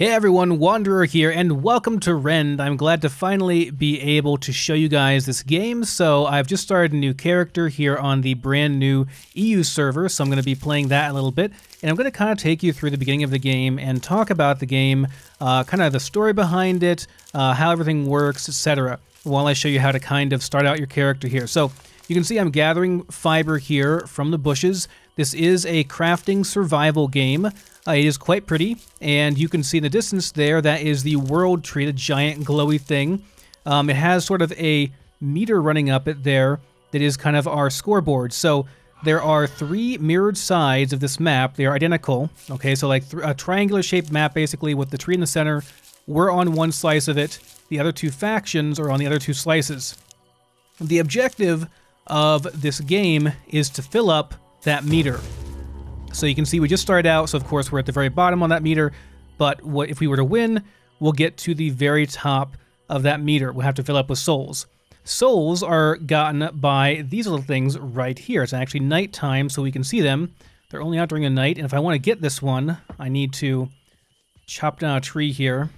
Hey everyone, Wanderer here, and welcome to Rend. I'm glad to finally be able to show you guys this game. So I've just started a new character here on the brand new EU server, so I'm going to be playing that a little bit. And I'm going to kind of take you through the beginning of the game and talk about the game, kind of the story behind it, how everything works, etc. while I show you how to kind of start out your character here. So you can see I'm gathering fiber here from the bushes. This is a crafting survival game. It is quite pretty, and you can see in the distance there, that is the world tree, the giant glowy thing. It has sort of a meter running up it there that is kind of our scoreboard. So there are three mirrored sides of this map. They are identical. Okay, so like a triangular shaped map basically with the tree in the center. We're on one slice of it. The other two factions are on the other two slices. The objective of this game is to fill up that meter. So you can see we just started out, so of course we're at the very bottom on that meter, but if we were to win, we'll get to the very top of that meter. We'll have to fill up with souls. Souls are gotten by these little things right here. It's actually nighttime, so we can see them. They're only out during the night, and if I want to get this one, I need to chop down a tree here.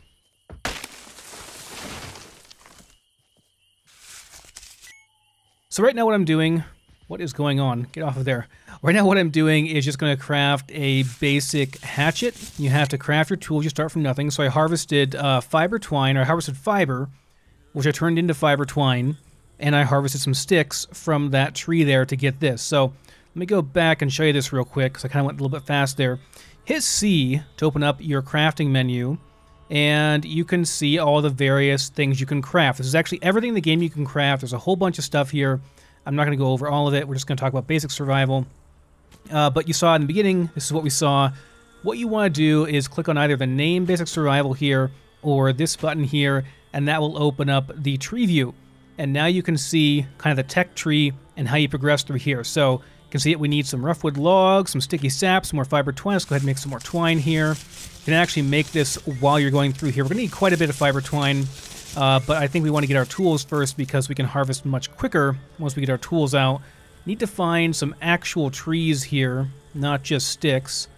So right now what I'm doing... What is going on? Get off of there. Right now what I'm doing is just going to craft a basic hatchet. You have to craft your tools. You start from nothing. So I harvested fiber twine, or I harvested fiber, which I turned into fiber twine, and I harvested some sticks from that tree there to get this. So let me go back and show you this real quick, because I kind of went a little bit fast there. Hit C to open up your crafting menu, and you can see all the various things you can craft. This is actually everything in the game you can craft. There's a whole bunch of stuff here. I'm not going to go over all of it. We're just going to talk about basic survival. But you saw in the beginning, this is what we saw. What you want to do is click on either the name basic survival here or this button here, and that will open up the tree view. And now you can see kind of the tech tree and how you progress through here. So you can see it. We need some roughwood logs, some sticky sap, some more fiber twine. Let's go ahead and make some more twine here. You can actually make this while you're going through here. We're going to need quite a bit of fiber twine. But I think we want to get our tools first because we can harvest much quicker once we get our tools out. Need to find some actual trees here, not just sticks.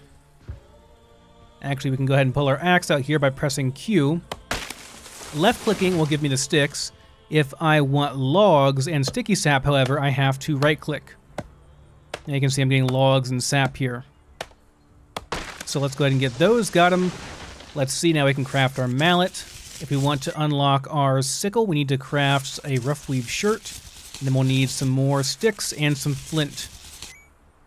Actually, we can go ahead and pull our axe out here by pressing Q. Left-clicking will give me the sticks. If I want logs and sticky sap, however, I have to right-click. Now you can see I'm getting logs and sap here. So let's go ahead and get those. Got them. Let's see, now we can craft our mallet. If we want to unlock our sickle, we need to craft a rough weave shirt. And then we'll need some more sticks and some flint.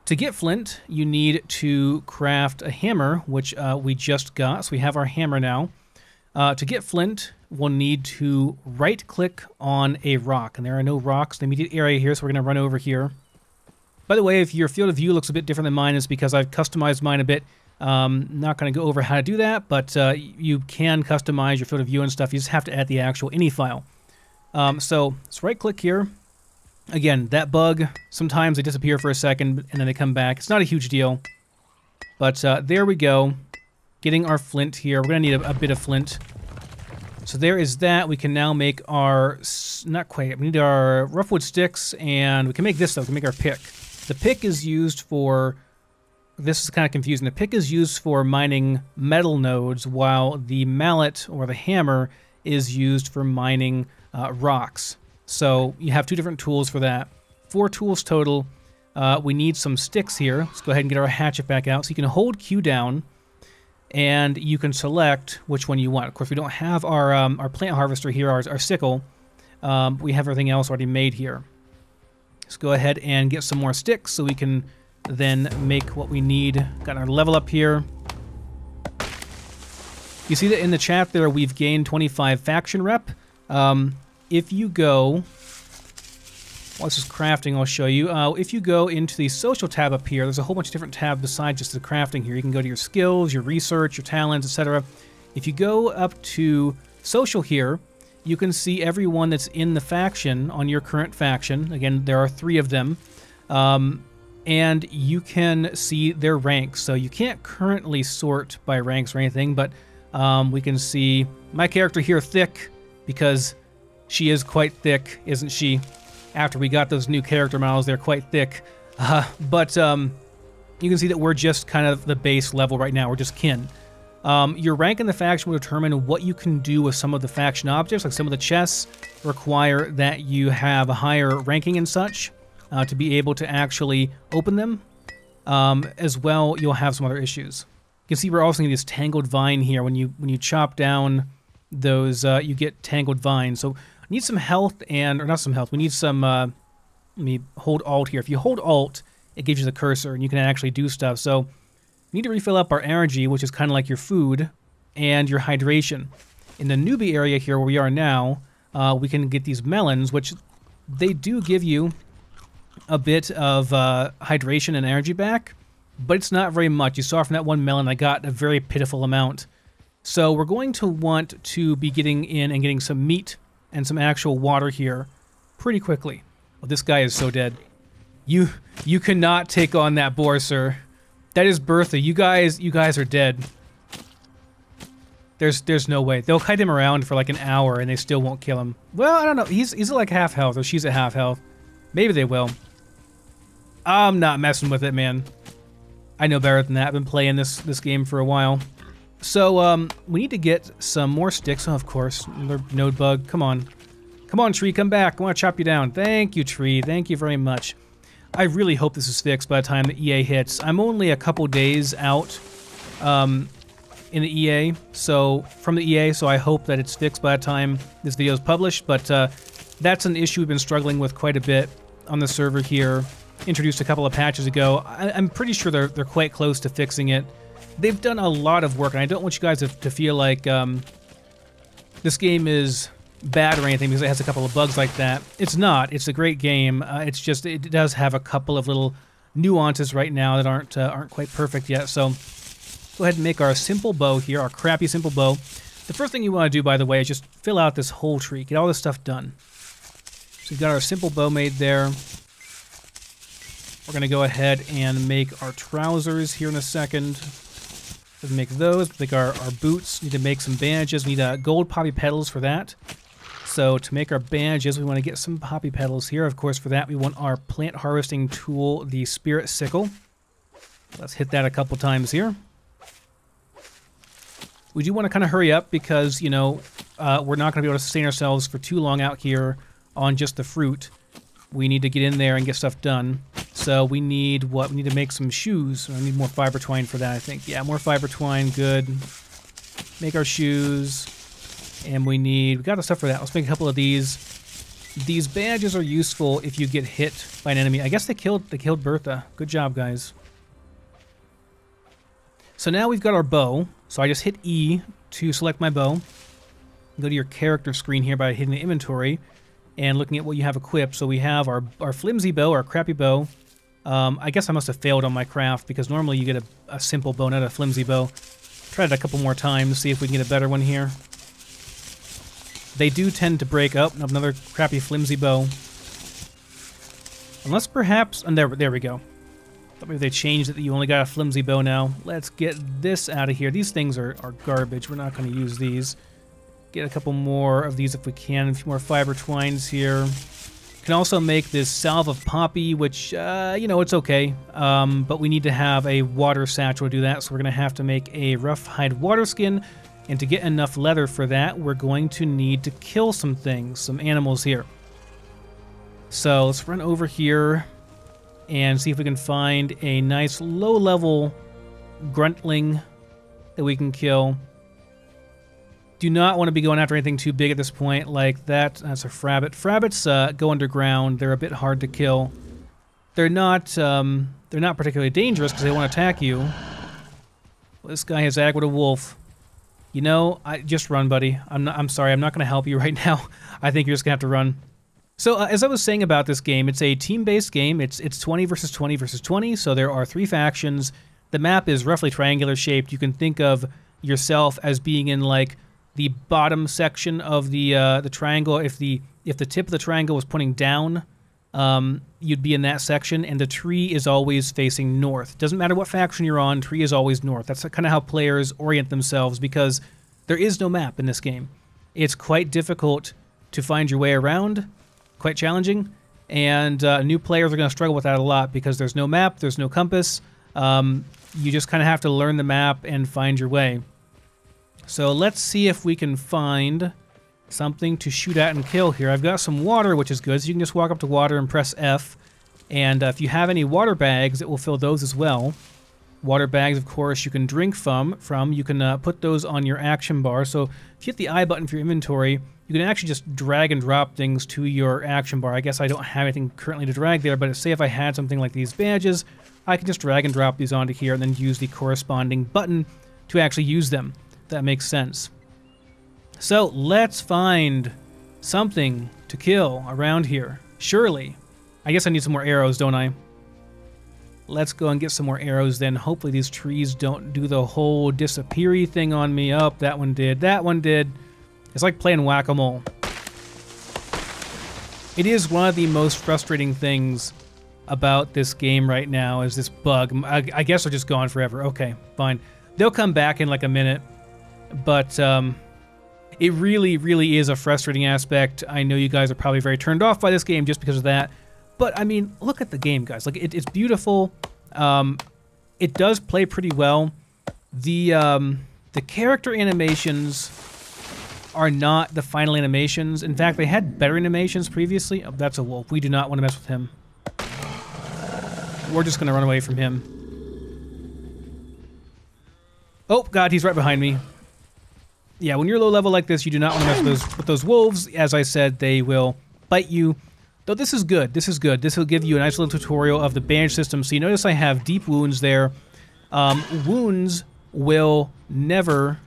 To get flint, you need to craft a hammer, which we just got. So we have our hammer now. To get flint, we'll need to right-click on a rock. And there are no rocks in the immediate area here, so we're going to run over here. By the way, if your field of view looks a bit different than mine, it's because I've customized mine a bit. Not going to go over how to do that, but you can customize your field of view and stuff. You just have to add the actual ini file. So let's right-click here. Again, that bug, sometimes they disappear for a second and then they come back. It's not a huge deal, but there we go. Getting our flint here. We're going to need a bit of flint. So there is that. We can now make our, not quite, we need our roughwood sticks, and we can make this though. We can make our pick. The pick is used for... This is kind of confusing. The pick is used for mining metal nodes, while the mallet, or the hammer, is used for mining rocks. So you have two different tools for that. 4 tools total. We need some sticks here. Let's go ahead and get our hatchet back out. So you can hold Q down, and you can select which one you want. Of course, we don't have our plant harvester here, our sickle. We have everything else already made here. Let's go ahead and get some more sticks so we can... then make what we need. Got our level up here. You see that in the chat there we've gained 25 faction rep. If you go... Well, this is crafting, I'll show you. If you go into the social tab up here, there's a whole bunch of different tabs besides just the crafting here. You can go to your skills, your research, your talents, etc. If you go up to social here, you can see everyone that's in the faction on your current faction. Again, there are 3 of them. And you can see their ranks. So you can't currently sort by ranks or anything, but we can see my character here, Thick, because she is quite thick, isn't she? After we got those new character models, they're quite thick. But you can see that we're just kind of the base level right now. We're just kin. Your rank in the faction will determine what you can do with some of the faction objects. Like some of the chests require that you have a higher ranking and such to be able to actually open them. As well, you'll have some other issues. You can see we're also getting this tangled vine here. When you chop down those, you get tangled vines. So we need some health or not some health. We need some. Let me hold Alt here. If you hold Alt, it gives you the cursor, and you can actually do stuff. So we need to refill up our energy, which is kind of like your food, and your hydration. In the newbie area here, where we are now, we can get these melons, which they do give you a bit of hydration and energy back, but it's not very much. You saw from that one melon, I got a very pitiful amount. So we're going to want to be getting in and getting some meat and some actual water here pretty quickly. Oh, this guy is so dead. You cannot take on that boar, sir. That is Bertha. You guys are dead. There's no way. They'll kite him around for like an hour and they still won't kill him. Well, I don't know. He's at like half health, or she's at half health. Maybe they will. I'm not messing with it, man. I know better than that. I've been playing this game for a while. So, we need to get some more sticks. Oh, of course. Another node bug. Come on. Come on, tree. Come back. I want to chop you down. Thank you, tree. Thank you very much. I really hope this is fixed by the time the EA hits. I'm only a couple days out in the EA, so I hope that it's fixed by the time this video is published, but that's an issue we've been struggling with quite a bit on the server here. Introduced a couple of patches ago. I'm pretty sure they're quite close to fixing it. They've done a lot of work, and I don't want you guys to feel like this game is bad or anything because it has a couple of bugs like that. It's not. It's a great game. It's just it does have a couple of little nuances right now that aren't quite perfect yet. So go ahead and make our simple bow here, our crappy simple bow. The first thing you want to do, by the way, is just fill out this whole tree. Get all this stuff done. So we've got our simple bow made there. We're going to go ahead and make our trousers here in a second. Let's make those. Make our boots. Need to make some bandages. We need gold poppy petals for that. So to make our bandages, we want to get some poppy petals here. Of course, for that, we want our plant harvesting tool, the spirit sickle. Let's hit that a couple times here. We do want to kind of hurry up because, you know, we're not going to be able to sustain ourselves for too long out here on just the fruit. We need to get in there and get stuff done. So we need what? We need to make some shoes. I need more fiber twine for that, I think. Yeah, more fiber twine. Good. Make our shoes. And we got the stuff for that. Let's make a couple of these. These badges are useful if you get hit by an enemy. I guess they killed Bertha. Good job, guys. So now we've got our bow. So I just hit E to select my bow. Go to your character screen here by hitting the inventory and looking at what you have equipped. So we have our flimsy bow, our crappy bow. I guess I must have failed on my craft because normally you get a simple bow, not a flimsy bow. Try it a couple more times, see if we can get a better one here. They do tend to break up. Another crappy flimsy bow. Unless perhaps... And there we go. Thought maybe they changed it that you only got a flimsy bow now. Let's get this out of here. These things are garbage. We're not going to use these. Get a couple more of these if we can. A few more fiber twines here. Can also make this salve of poppy, which, you know, it's okay. But we need to have a water satchel to do that, so we're going to have to make a rough hide water skin. And to get enough leather for that, we're going to need to kill some things, some animals here. So let's run over here and see if we can find a nice low-level gruntling that we can kill. Do not want to be going after anything too big at this point like that. That's a frabbit. Frabbits go underground. They're a bit hard to kill. They're not particularly dangerous because they won't attack you. Well, this guy has aggroed a wolf. You know, just run, buddy. I'm sorry. I'm not going to help you right now. I think you're just going to have to run. So, as I was saying about this game, it's a team-based game. It's 20 versus 20 versus 20, so there are 3 factions. The map is roughly triangular shaped. You can think of yourself as being in, like, the bottom section of the triangle. If the tip of the triangle was pointing down, you'd be in that section, and the tree is always facing north. Doesn't matter what faction you're on, tree is always north. That's kind of how players orient themselves because there is no map in this game. It's quite difficult to find your way around, quite challenging, and new players are going to struggle with that a lot because there's no map, there's no compass. You just kind of have to learn the map and find your way. So let's see if we can find something to shoot at and kill here. I've got some water, which is good. So you can just walk up to water and press F. And if you have any water bags, it will fill those as well. Water bags, of course, you can drink from. You can put those on your action bar. So if you hit the I button for your inventory, you can actually just drag and drop things to your action bar. I guess I don't have anything currently to drag there, but say if I had something like these badges, I can just drag and drop these onto here and then use the corresponding button to actually use them. That makes sense. So let's find something to kill around here. Surely. I guess I need some more arrows, don't I? Let's go and get some more arrows then. Hopefully these trees don't do the whole disappear-y thing on me. Oh, that one did. That one did. It's like playing whack-a-mole. It is one of the most frustrating things about this game right now is this bug. I guess they're just gone forever. Okay, fine. They'll come back in like a minute. But it really, really is a frustrating aspect. I know you guys are probably very turned off by this game just because of that. But, I mean, look at the game, guys. Like, it's beautiful. It does play pretty well. The character animations are not the final animations. In fact, they had better animations previously. Oh, that's a wolf. We do not want to mess with him. We're just going to run away from him. Oh, God, he's right behind me. Yeah, when you're low level like this, you do not want to mess with those wolves. As I said, they will bite you. Though this is good. This is good. This will give you a nice little tutorial of the bandage system. So you notice I have deep wounds there. Wounds will never...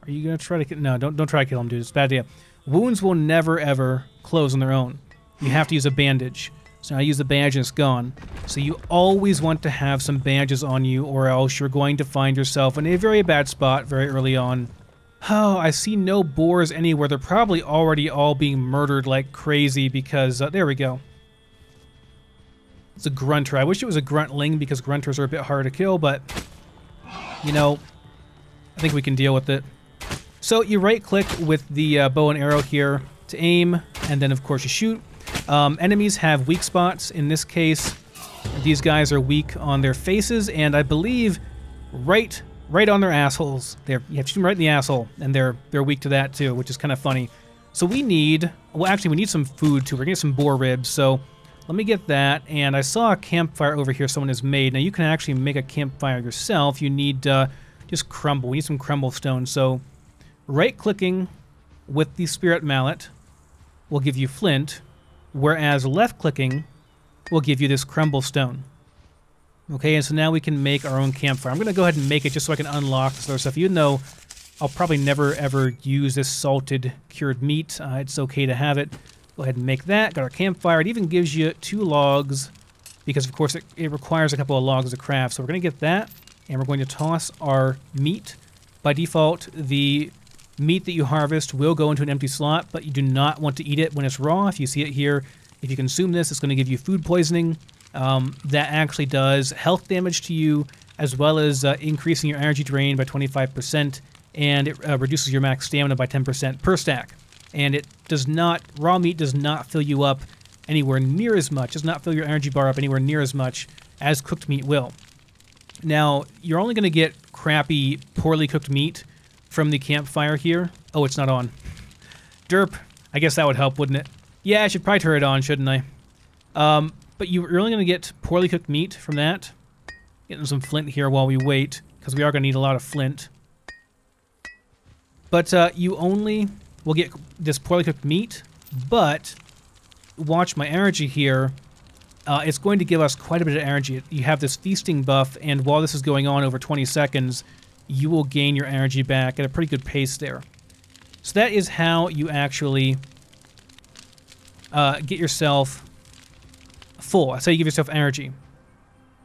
Are you going to try to kill... No, don't try to kill him, dude. It's a bad idea. Wounds will never, ever close on their own. You have to use a bandage. So now I use the bandage and it's gone. So you always want to have some bandages on you or else you're going to find yourself in a very bad spot very early on. Oh, I see no boars anywhere. They're probably already all being murdered like crazy because... there we go. It's a grunter. I wish it was a gruntling because grunters are a bit harder to kill, but... You know, I think we can deal with it. So you right-click with the bow and arrow here to aim, and then of course you shoot. Enemies have weak spots. In this case, these guys are weak on their faces, and I believe right on their assholes. You have to shoot them right in the asshole, and they're weak to that too, which is kind of funny. So we need, well, actually we need some food too. We're gonna get some boar ribs. So let me get that. And I saw a campfire over here someone has made. Now you can actually make a campfire yourself. You need just crumble. We need some crumble stone. So right-clicking with the spirit mallet will give you flint, whereas left-clicking will give you this crumble stone. Okay, and so now we can make our own campfire. I'm going to go ahead and make it just so I can unlock this other stuff, even though I'll probably never ever use this salted cured meat. It's okay to have it. Go ahead and make that. Got our campfire. It even gives you 2 logs because, of course, it requires a couple of logs to craft. So we're going to get that, and we're going to toss our meat. By default, the meat that you harvest will go into an empty slot, but you do not want to eat it when it's raw. If you see it here, if you consume this, it's going to give you food poisoning. That actually does health damage to you, as well as increasing your energy drain by 25%, and it reduces your max stamina by 10% per stack. And it does not, raw meat does not fill you up anywhere near as much, does not fill your energy bar up anywhere near as much as cooked meat will. Now, you're only going to get crappy, poorly cooked meat from the campfire here. Oh, it's not on. Derp. I guess that would help, wouldn't it? Yeah, I should probably turn it on, shouldn't I? But you're only going to get poorly cooked meat from that. Getting some flint here while we wait, because we are going to need a lot of flint. But you only will get this poorly cooked meat, but watch my energy here. It's going to give us quite a bit of energy. You have this feasting buff, and while this is going on over 20 seconds, you will gain your energy back at a pretty good pace there. So that is how you actually get yourself full. That's how you give yourself energy.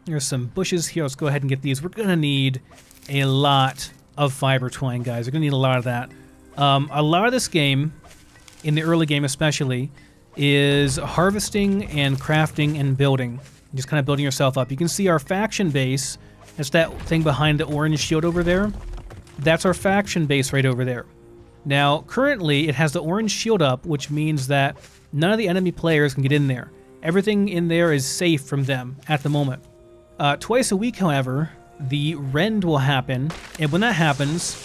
There's some bushes here. Let's go ahead and get these. We're going to need a lot of fiber twine, guys. We're going to need a lot of that. A lot of this game, in the early game especially, is harvesting and crafting and building. Just kind of building yourself up. You can see our faction base. That's that thing behind the orange shield over there. That's our faction base right over there. Now, currently, it has the orange shield up, which means that none of the enemy players can get in there. Everything in there is safe from them at the moment. Twice a week, however, the Rend will happen, and when that happens,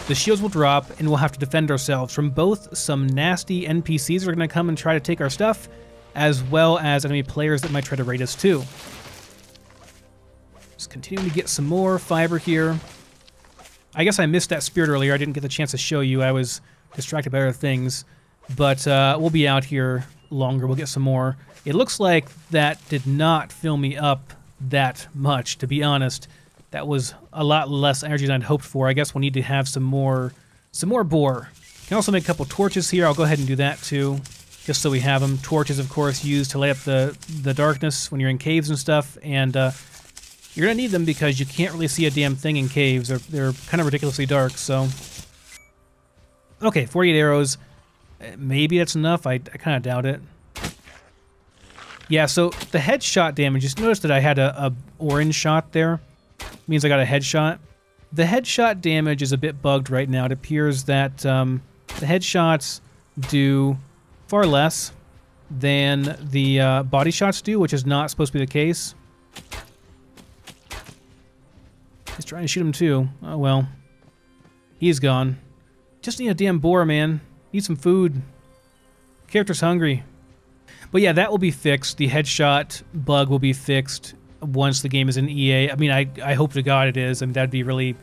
the shields will drop, and we'll have to defend ourselves from both some nasty NPCs that are going to come and try to take our stuff, as well as enemy players that might try to raid us too. Just continuing to get some more fiber here. I guess I missed that spirit earlier. I didn't get the chance to show you. I was distracted by other things. But we'll be out here longer. We'll get some more. It looks like that did not fill me up that much, to be honest. That was a lot less energy than I'd hoped for. I guess we'll need to have some more boar. Can also make a couple torches here. I'll go ahead and do that too, just so we have them. Torches, of course, used to light up the darkness when you're in caves and stuff. And you're going to need them because you can't really see a damn thing in caves. They're kind of ridiculously dark, so... Okay, 48 arrows. Maybe that's enough. I kind of doubt it. Yeah, so the headshot damage, just notice that I had a orange shot there. Means I got a headshot. The headshot damage is a bit bugged right now. It appears that the headshots do far less than the body shots do, which is not supposed to be the case. He's trying to shoot him too. Oh well. He's gone. Just need a damn boar, man. Need some food. Character's hungry. But yeah, that will be fixed. The headshot bug will be fixed once the game is in EA. I mean, I hope to God it is. I mean, that'd be really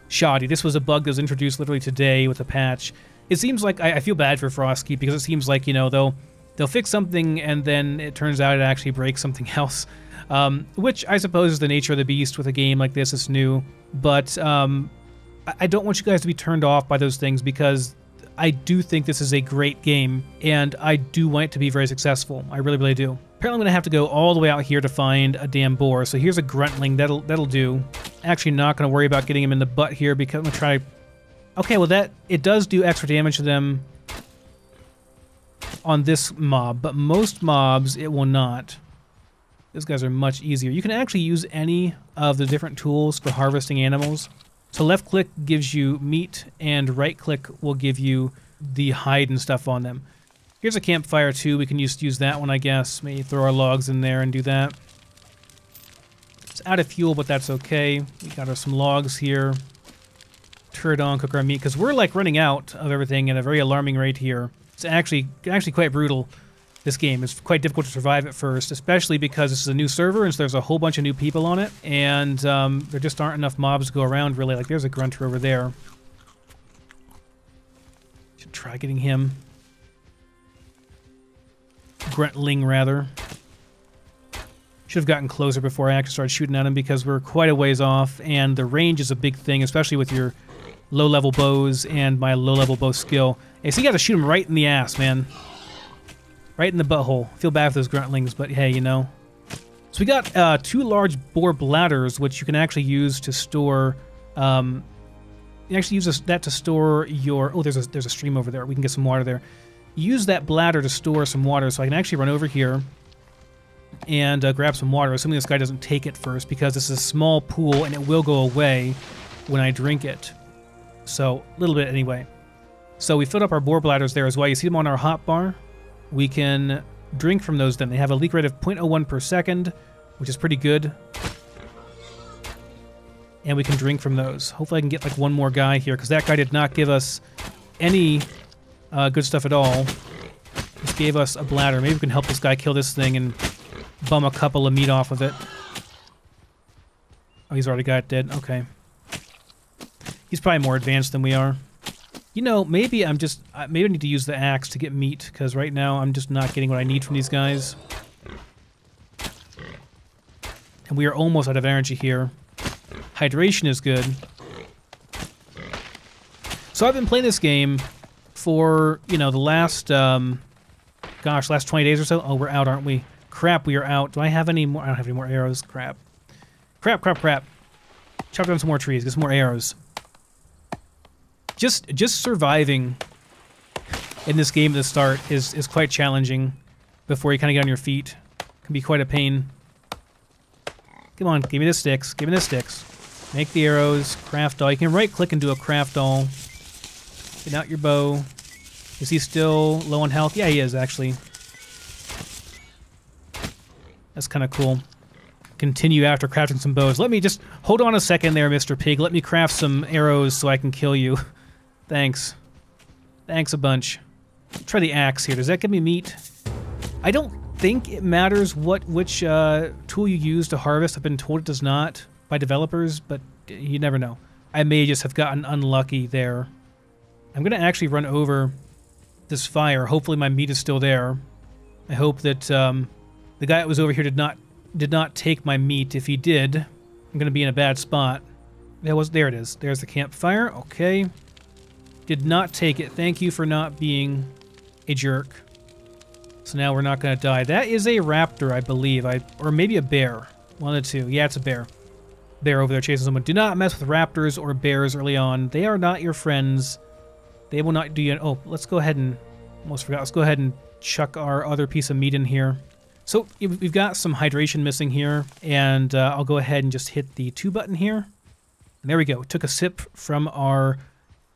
shoddy. This was a bug that was introduced literally today with a patch. It seems like, I feel bad for Frostkeep because it seems like, you know, they'll fix something and then it turns out it actually breaks something else. Which I suppose is the nature of the beast with a game like this. It's new. But I don't want you guys to be turned off by those things because I do think this is a great game, and I do want it to be very successful. I really, really do. Apparently I'm going to have to go all the way out here to find a damn boar, so here's a gruntling. That'll do. Actually not going to worry about getting him in the butt here because I'm going to try... Okay, well it does do extra damage to them on this mob, but most mobs it will not. These guys are much easier. You can actually use any of the different tools for harvesting animals. So left click gives you meat, and right click will give you the hide and stuff on them. Here's a campfire too. We can use that one, I guess. Maybe throw our logs in there and do that. It's out of fuel, but that's okay. We got some logs here. Turn it on, cook our meat, because we're like running out of everything at a very alarming rate here. It's actually quite brutal. This game is quite difficult to survive at first, especially because this is a new server and so there's a whole bunch of new people on it, and there just aren't enough mobs to go around, really. Like, there's a grunter over there. Should try getting him. Gruntling, rather. Should have gotten closer before I actually started shooting at him because we're quite a ways off, and the range is a big thing, especially with your low-level bows and my low-level bow skill. Hey, so you gotta shoot him right in the ass, man. Right in the butthole. Feel bad for those gruntlings, but hey, you know. So we got 2 large boar bladders, which you can actually use to store... you actually use that to store your... Oh, there's a stream over there. We can get some water there. Use that bladder to store some water, so I can actually run over here and grab some water, assuming this guy doesn't take it first, because this is a small pool and it will go away when I drink it. So, a little bit anyway. So we filled up our boar bladders there as well. You see them on our hotbar? We can drink from those then. They have a leak rate of 0.01 per second, which is pretty good. And we can drink from those. Hopefully I can get like one more guy here, because that guy did not give us any good stuff at all. Just gave us a bladder. Maybe we can help this guy kill this thing and bum a couple of meat off of it. Oh, he's already got it dead. Okay. He's probably more advanced than we are. You know, maybe maybe I need to use the axe to get meat, because right now I'm just not getting what I need from these guys. And we are almost out of energy here. Hydration is good. So I've been playing this game for, you know, the last, last 20 days or so. Oh, we're out, aren't we? Crap, we are out. Do I have any more? I don't have any more arrows. Crap. Crap. Chop down some more trees. Get some more arrows. Just surviving in this game at the start is quite challenging before you kind of get on your feet. Can be quite a pain. Come on, give me the sticks. Give me the sticks. Make the arrows. Craft all. You can right click and do a craft all. Get out your bow. Is he still low on health? Yeah, he is actually. That's kind of cool. Continue after crafting some bows. Let me just hold on a second there, Mr. Pig. Let me craft some arrows so I can kill you. Thanks. Thanks a bunch. Try the axe here. Does that give me meat? I don't think it matters which tool you use to harvest. I've been told it does not by developers, but you never know. I may just have gotten unlucky there. I'm going to actually run over this fire. Hopefully my meat is still there. I hope that the guy that was over here did not take my meat. If he did, I'm going to be in a bad spot. There it is. There's the campfire. Okay. Did not take it. Thank you for not being a jerk. So now we're not going to die. That is a raptor, I believe. Or maybe a bear. One of the two. Yeah, it's a bear. Bear over there chasing someone. Do not mess with raptors or bears early on. They are not your friends. They will not do you... Oh, let's go ahead and... Almost forgot. Let's go ahead and chuck our other piece of meat in here. So we've got some hydration missing here. And I'll go ahead and just hit the 2 button here. And there we go. Took a sip from our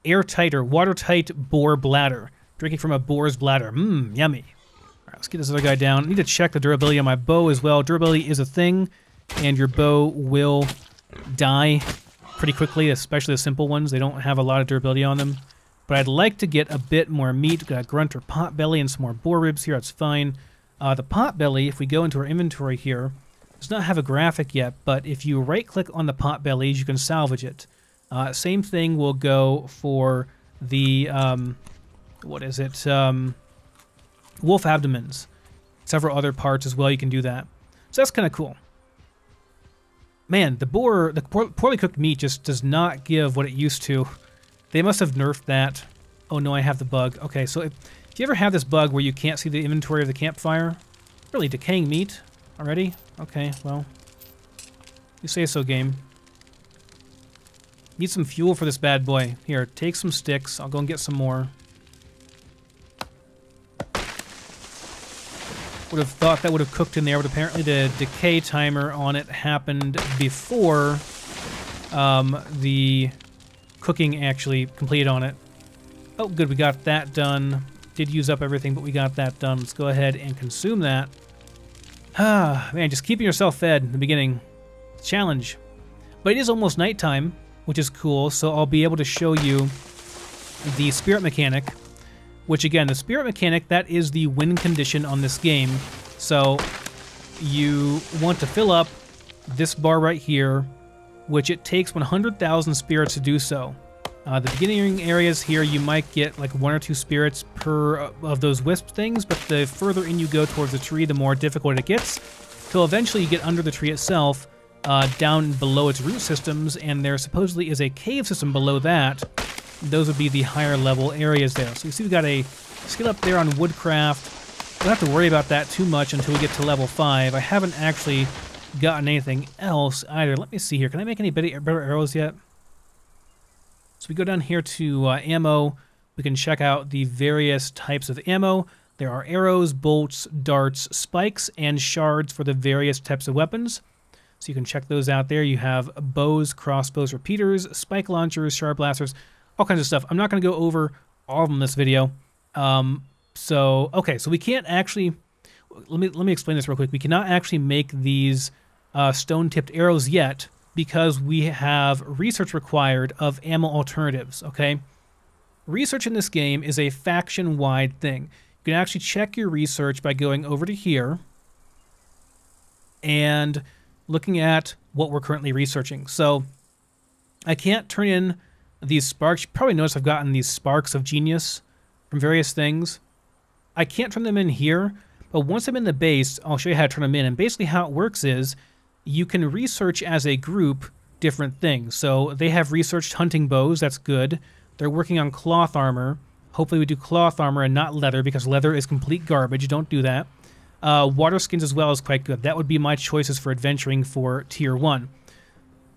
airtight or watertight boar bladder. Drinking from a boar's bladder. Mmm, yummy. All right, let's get this other guy down. I need to check the durability on my bow as well. Durability is a thing, and your bow will die pretty quickly, especially the simple ones. They don't have a lot of durability on them. But I'd like to get a bit more meat. Got a grunt or pot belly and some more boar ribs here. That's fine. The pot belly, if we go into our inventory here, does not have a graphic yet, but if you right-click on the pot bellies, you can salvage it. Same thing will go for the, what is it, wolf abdomens. Several other parts as well, you can do that. So that's kind of cool. Man, the poorly cooked meat just does not give what it used to. They must have nerfed that. Oh no, I have the bug. Okay, so if you ever have this bug where you can't see the inventory of the campfire, really decaying meat already? Okay, well, you say so, game. Need some fuel for this bad boy. Here, take some sticks. I'll go and get some more. Would have thought that would have cooked in there, but apparently the decay timer on it happened before the cooking actually completed on it. Oh, good, we got that done. Did use up everything, but we got that done. Let's go ahead and consume that. Ah, man, just keeping yourself fed in the beginning. Challenge. But it is almost nighttime, which is cool, so I'll be able to show you the spirit mechanic, which again, the spirit mechanic, that is the win condition on this game. So you want to fill up this bar right here, which it takes 100,000 spirits to do so. The beginning areas here, you might get like 1 or 2 spirits per of those wisp things, but the further in you go towards the tree, the more difficult it gets, till eventually you get under the tree itself, down below its root systems, and there supposedly is a cave system below that. Those would be the higher level areas there. So you see we got a skill up there on woodcraft. Don't have to worry about that too much until we get to level 5. I haven't actually gotten anything else either. Let me see here. Can I make any better arrows yet? So we go down here to ammo. We can check out the various types of ammo. There are arrows, bolts, darts, spikes, and shards for the various types of weapons. So you can check those out there. You have bows, crossbows, repeaters, spike launchers, shard blasters, all kinds of stuff. I'm not going to go over all of them in this video. Okay, so we can't actually... Let me explain this real quick. We cannot actually make these stone-tipped arrows yet because we have research required of ammo alternatives, okay? Research in this game is a faction-wide thing. You can actually check your research by going over to here and looking at what we're currently researching. So I can't turn in these sparks. You probably notice I've gotten these sparks of genius from various things. I can't turn them in here, but once I'm in the base, I'll show you how to turn them in. And basically how it works is you can research as a group different things. So they have researched hunting bows. That's good. They're working on cloth armor. Hopefully we do cloth armor and not leather, because leather is complete garbage. Don't do that. Water skins as well is quite good. That would be my choices for adventuring for Tier 1.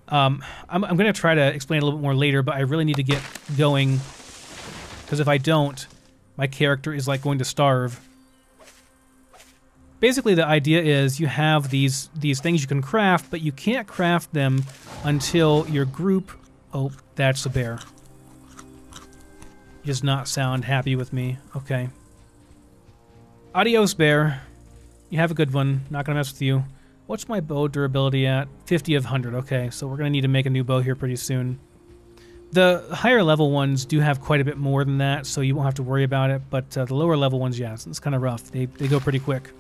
I'm going to try to explain a little bit more later, but I really need to get going, because if I don't, my character is like going to starve. Basically, the idea is you have these things you can craft, but you can't craft them until your group... Oh, that's a bear. He does not sound happy with me. Okay. Adios, bear. You have a good one. Not going to mess with you. What's my bow durability at? 50 of 100. Okay, so we're going to need to make a new bow here pretty soon. The higher level ones do have quite a bit more than that, so you won't have to worry about it. But the lower level ones, yeah, it's kind of rough. They go pretty quick.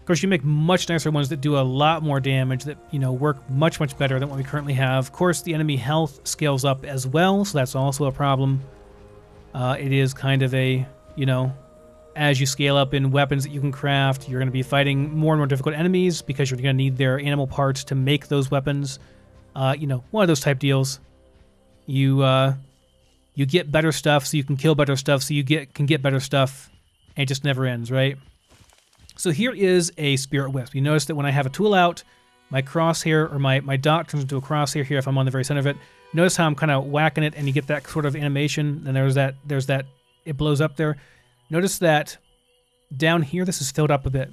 Of course, you make much nicer ones that do a lot more damage, that, you know, work much, much better than what we currently have. Of course, the enemy health scales up as well, so that's also a problem. It is kind of a, you know, as you scale up in weapons that you can craft, you're going to be fighting more and more difficult enemies because you're going to need their animal parts to make those weapons. You know, one of those type deals. You get better stuff, so you can kill better stuff, so you can get better stuff, and it just never ends, right? So here is a Spirit Wisp. You notice that when I have a tool out, my crosshair, or my dot turns into a crosshair here if I'm on the very center of it. Notice how I'm kind of whacking it, and you get that sort of animation, and there's that, it blows up there. Notice that down here, this is filled up a bit.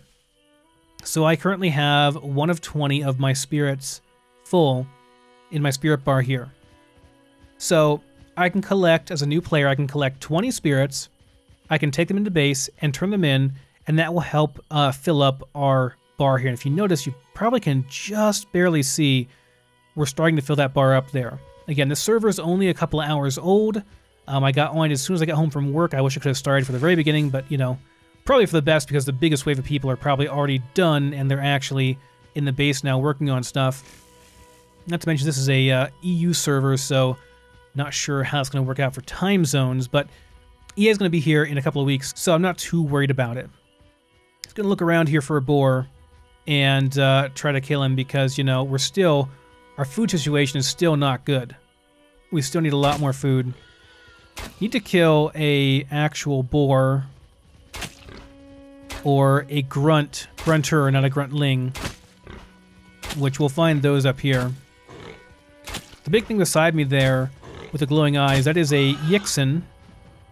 So I currently have 1 of 20 of my spirits full in my spirit bar here. So I can collect, as a new player, I can collect 20 spirits, I can take them into base and turn them in, and that will help fill up our bar here. And if you notice, you probably can just barely see we're starting to fill that bar up there. Again, the server is only a couple of hours old. I got on as soon as I got home from work. I wish I could have started for the very beginning, but, you know, probably for the best, because the biggest wave of people are probably already done, and they're actually in the base now working on stuff. Not to mention this is a EU server, so not sure how it's going to work out for time zones, but EA is going to be here in a couple of weeks, so I'm not too worried about it. Just going to look around here for a boar and try to kill him, because, you know, our food situation is still not good. We still need a lot more food. Need to kill a actual boar, or a grunter, not a gruntling, which we'll find those up here. The big thing beside me there with the glowing eyes, that is a Yixin,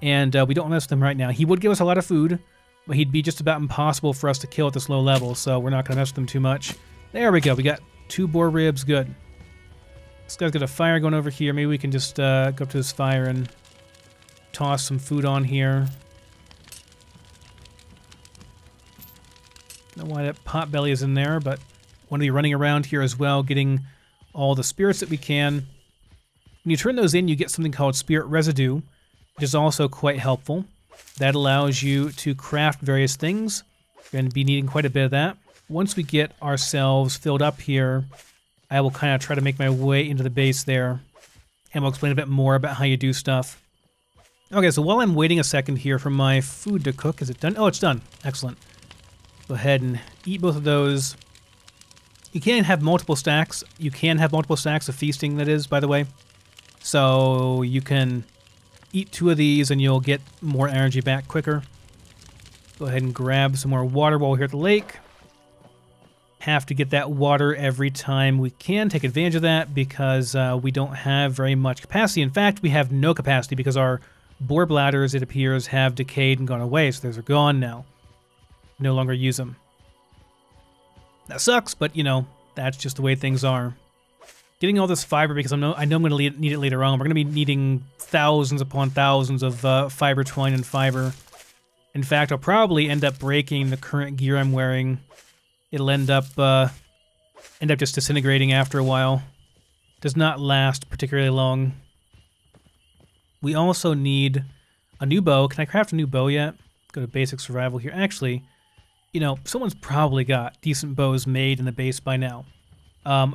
and we don't mess with him right now. He would give us a lot of food, but he'd be just about impossible for us to kill at this low level, so we're not going to mess with him too much. There we go. We got 2 boar ribs. Good. This guy's got a fire going over here. Maybe we can just go up to this fire and toss some food on here. Don't know why that potbelly is in there, but want to be running around here as well, getting all the spirits that we can. When you turn those in, you get something called Spirit Residue, which is also quite helpful. That allows you to craft various things. We're going to be needing quite a bit of that. Once we get ourselves filled up here, I will kind of try to make my way into the base there, and we'll explain a bit more about how you do stuff. Okay, so while I'm waiting a second here for my food to cook, is it done? Oh, it's done. Excellent. Go ahead and eat both of those. You can have multiple stacks. You can have multiple stacks of feasting, that is, by the way. So you can eat 2 of these and you'll get more energy back quicker. Go ahead and grab some more water while we're here at the lake. Have to get that water every time we can. Take advantage of that because we don't have very much capacity. In fact, we have no capacity because our boar bladders, it appears, have decayed and gone away. So those are gone now. No longer use them. That sucks, but, you know, that's just the way things are. Getting all this fiber, because I know I'm going to need it later on. We're going to be needing thousands upon thousands of fiber twine and fiber. In fact, I'll probably end up breaking the current gear I'm wearing. It'll end up just disintegrating after a while. Does not last particularly long. We also need a new bow. Can I craft a new bow yet? Go to basic survival here. Actually, you know, someone's probably got decent bows made in the base by now.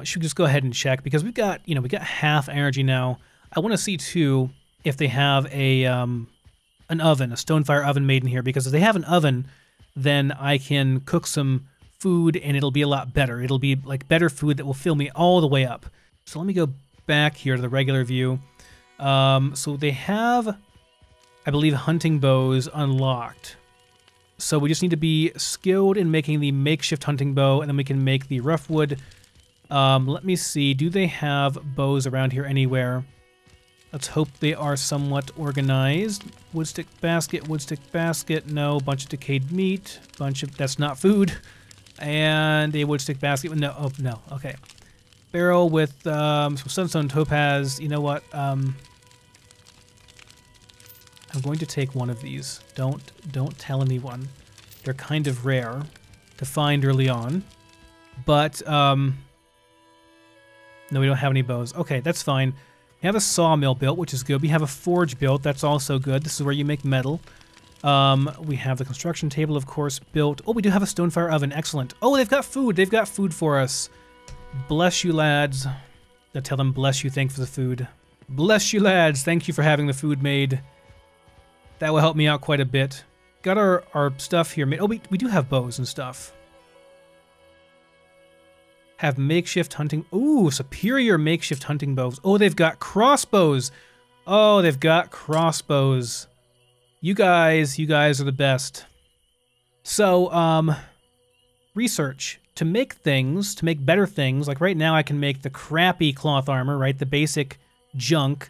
Should we just go ahead and check, because we've got, you know, we got half energy now. I want to see too if they have a an oven, a stonefire oven made in here, because if they have an oven, then I can cook some food and it'll be a lot better. It'll be like better food that will fill me all the way up. So let me go back here to the regular view. So they have, I believe, hunting bows unlocked. So we just need to be skilled in making the makeshift hunting bow, and then we can make the rough wood. Let me see. Do they have bows around here anywhere? Let's hope they are somewhat organized. Woodstick basket. No. Bunch of decayed meat. Bunch of, that's not food. And a woodstick basket. No. Oh, no. Okay. Barrel with some sunstone topaz. You know what? I'm going to take one of these. Don't tell anyone. They're kind of rare to find early on. But no, we don't have any bows. Okay, that's fine. We have a sawmill built, which is good. We have a forge built. That's also good. This is where you make metal. We have the construction table, of course, built. Oh, we do have a stone fire oven. Excellent. Oh, they've got food. They've got food for us. Bless you, lads. I'll tell them bless you, thanks for the food. Bless you, lads. Thank you for having the food made. That will help me out quite a bit. Got our stuff here made. Oh, we do have bows and stuff. Have makeshift hunting. Ooh, superior makeshift hunting bows. Oh, they've got crossbows. Oh, they've got crossbows. You guys are the best. So, research. To make things, to make better things, like right now I can make the crappy cloth armor, right? The basic junk.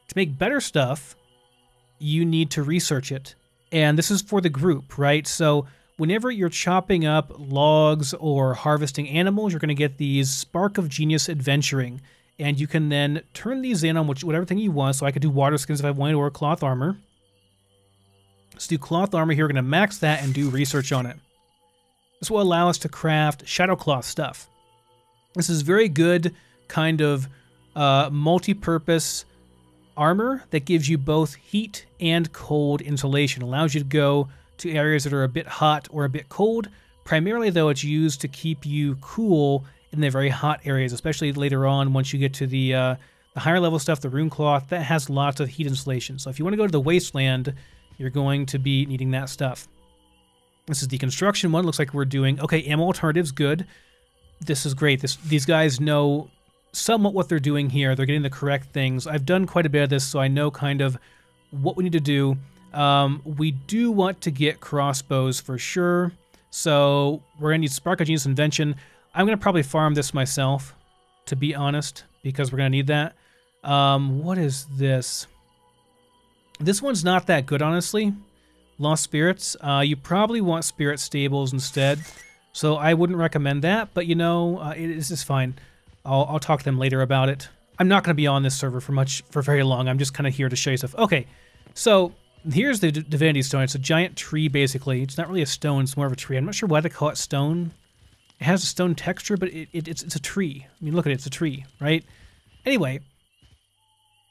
To make better stuff, you need to research it. And this is for the group, right? So whenever you're chopping up logs or harvesting animals, you're going to get these Spark of Genius Adventuring. And you can then turn these in on whatever thing you want. So I could do water skins if I wanted, or cloth armor. Let's do cloth armor here. We're going to max that and do research on it. This will allow us to craft shadow cloth stuff. This is very good kind of multi-purpose armor that gives you both heat and cold insulation. Allows you to go to areas that are a bit hot or a bit cold. Primarily, though, it's used to keep you cool in the very hot areas, especially later on once you get to the higher level stuff, the rune cloth, that has lots of heat insulation. So if you want to go to the wasteland, you're going to be needing that stuff. This is the construction one. Looks like we're doing... Okay, ammo alternatives, good. This is great. These guys know somewhat what they're doing here. They're getting the correct things. I've done quite a bit of this, so I know kind of what we need to do. We do want to get crossbows for sure. So we're going to need Spark of Genius Invention. I'm going to probably farm this myself, to be honest, because we're going to need that. What is this? This one's not that good, honestly. Lost Spirits. You probably want Spirit Stables instead, so I wouldn't recommend that, but you know, this is fine. I'll talk to them later about it. I'm not going to be on this server for very long. I'm just kind of here to show you stuff. Okay, so here's the Divinity Stone. It's a giant tree, basically. It's not really a stone, it's more of a tree. I'm not sure why they call it stone. It has a stone texture, but it's a tree. I mean, look at it, it's a tree, right? Anyway,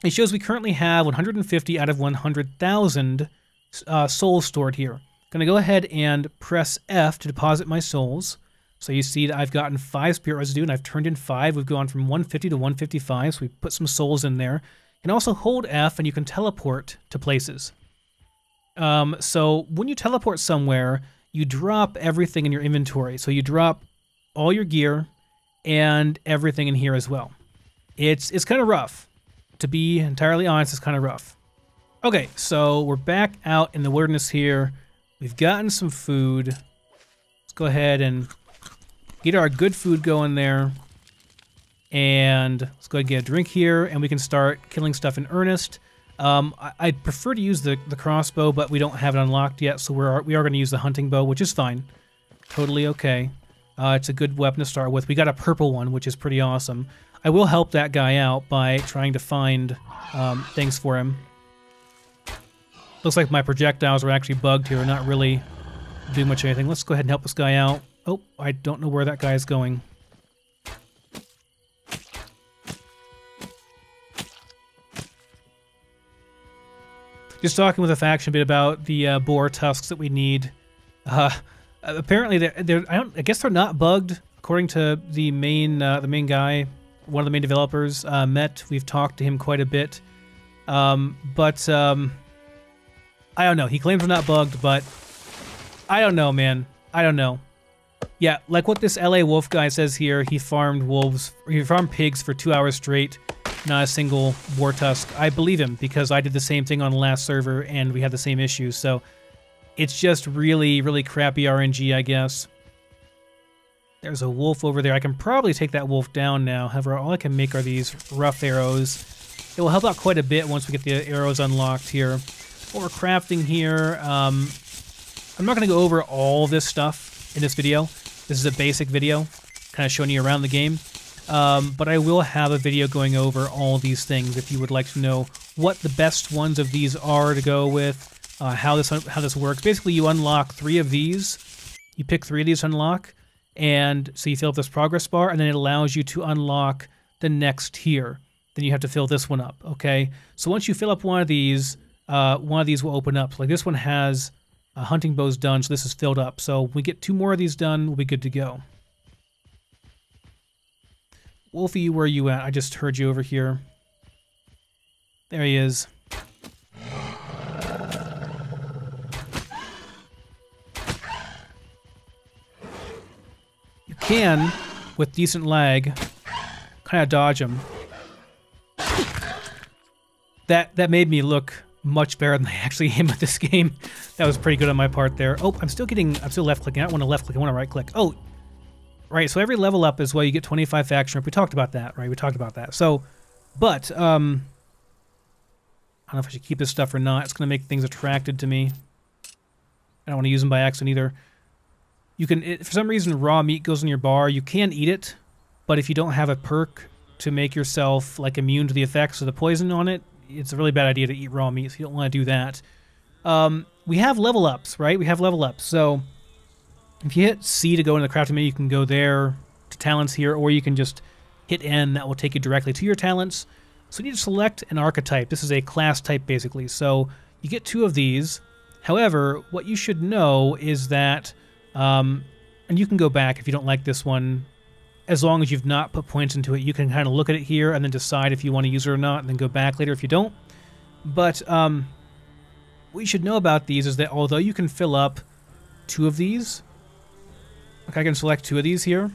it shows we currently have 150 out of 100,000 souls stored here. Gonna go ahead and press F to deposit my souls. So you see that I've gotten 5 spirit residue, and I've turned in 5. We've gone from 150 to 155, so we put some souls in there. You can also hold F, and you can teleport to places. So when you teleport somewhere, you drop everything in your inventory. So you drop all your gear and everything in here as well. It's kind of rough. To be entirely honest, it's kind of rough. Okay, so we're back out in the wilderness here. We've gotten some food. Let's go ahead and get our good food going there. And let's go ahead and get a drink here, and we can start killing stuff in earnest. I'd prefer to use the crossbow, but we don't have it unlocked yet, so we are going to use the hunting bow, which is fine. Totally okay. It's a good weapon to start with. We got a purple one, which is pretty awesome. I will help that guy out by trying to find things for him. Looks like my projectiles are actually bugged here, not really doing much of anything. Let's go ahead and help this guy out. Oh, I don't know where that guy is going. Just talking with the faction a bit about the boar tusks that we need. Apparently, I guess they're not bugged, according to the main guy, one of the main developers. We've talked to him quite a bit, I don't know. He claims they're not bugged, but I don't know, man. I don't know. Yeah, like what this LA Wolf guy says here, he farmed pigs for 2 hours straight, not a single boar tusk. I believe him because I did the same thing on the last server and we had the same issues. So it's just really, really crappy RNG, I guess. There's a wolf over there. I can probably take that wolf down now. However, all I can make are these rough arrows. It will help out quite a bit once we get the arrows unlocked here. What we're crafting here, I'm not going to go over all this stuff in this video. This is a basic video, kind of showing you around the game. But I will have a video going over all these things if you would like to know what the best ones of these are to go with, how this works. Basically, you unlock 3 of these. You pick 3 of these to unlock, and so you fill up this progress bar, and then it allows you to unlock the next tier. then you have to fill this one up, okay? So once you fill up one of these will open up. So like this one has hunting bows done, so this is filled up. So when we get 2 more of these done, we'll be good to go. Wolfie, where are you at? I just heard you over here. There he is. You can, with decent lag, kind of dodge him. That made me look much better than I actually am with this game. That was pretty good on my part there. Oh, I'm still left clicking. I don't want to left click, I want to right click. Oh, right, so every level up is where you get 25 faction. We talked about that, right? We talked about that. So, but, I don't know if I should keep this stuff or not. It's going to make things attracted to me. I don't want to use them by accident either. You can, for some reason, raw meat goes in your bar. You can eat it, but if you don't have a perk to make yourself like immune to the effects of the poison on it, it's a really bad idea to eat raw meat, so you don't want to do that. We have level ups, right? We have level ups. So if you hit C to go into the crafting menu, you can go there to talents here, or you can just hit N. That will take you directly to your talents. So you need to select an archetype. This is a class type, basically. So you get 2 of these. However, what you should know is that, and you can go back if you don't like this one, as long as you've not put points into it, you can kind of look at it here and then decide if you want to use it or not, and then go back later if you don't. But what you should know about these is that although you can fill up 2 of these, like I can select 2 of these here,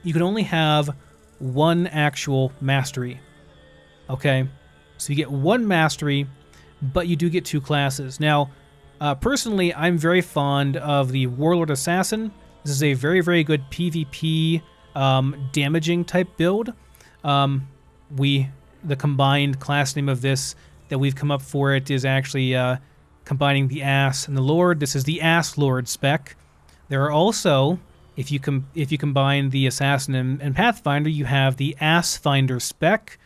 you can only have 1 actual mastery. Okay? So you get 1 mastery, but you do get 2 classes. Now, personally, I'm very fond of the Warlord Assassin. This is a very, very good PvP damaging type build. The combined class name of this that we've come up for it is actually combining the Ass and the Lord. This is the Ass Lord spec. There are also, if you combine the Assassin and Pathfinder, you have the Ass Finder spec.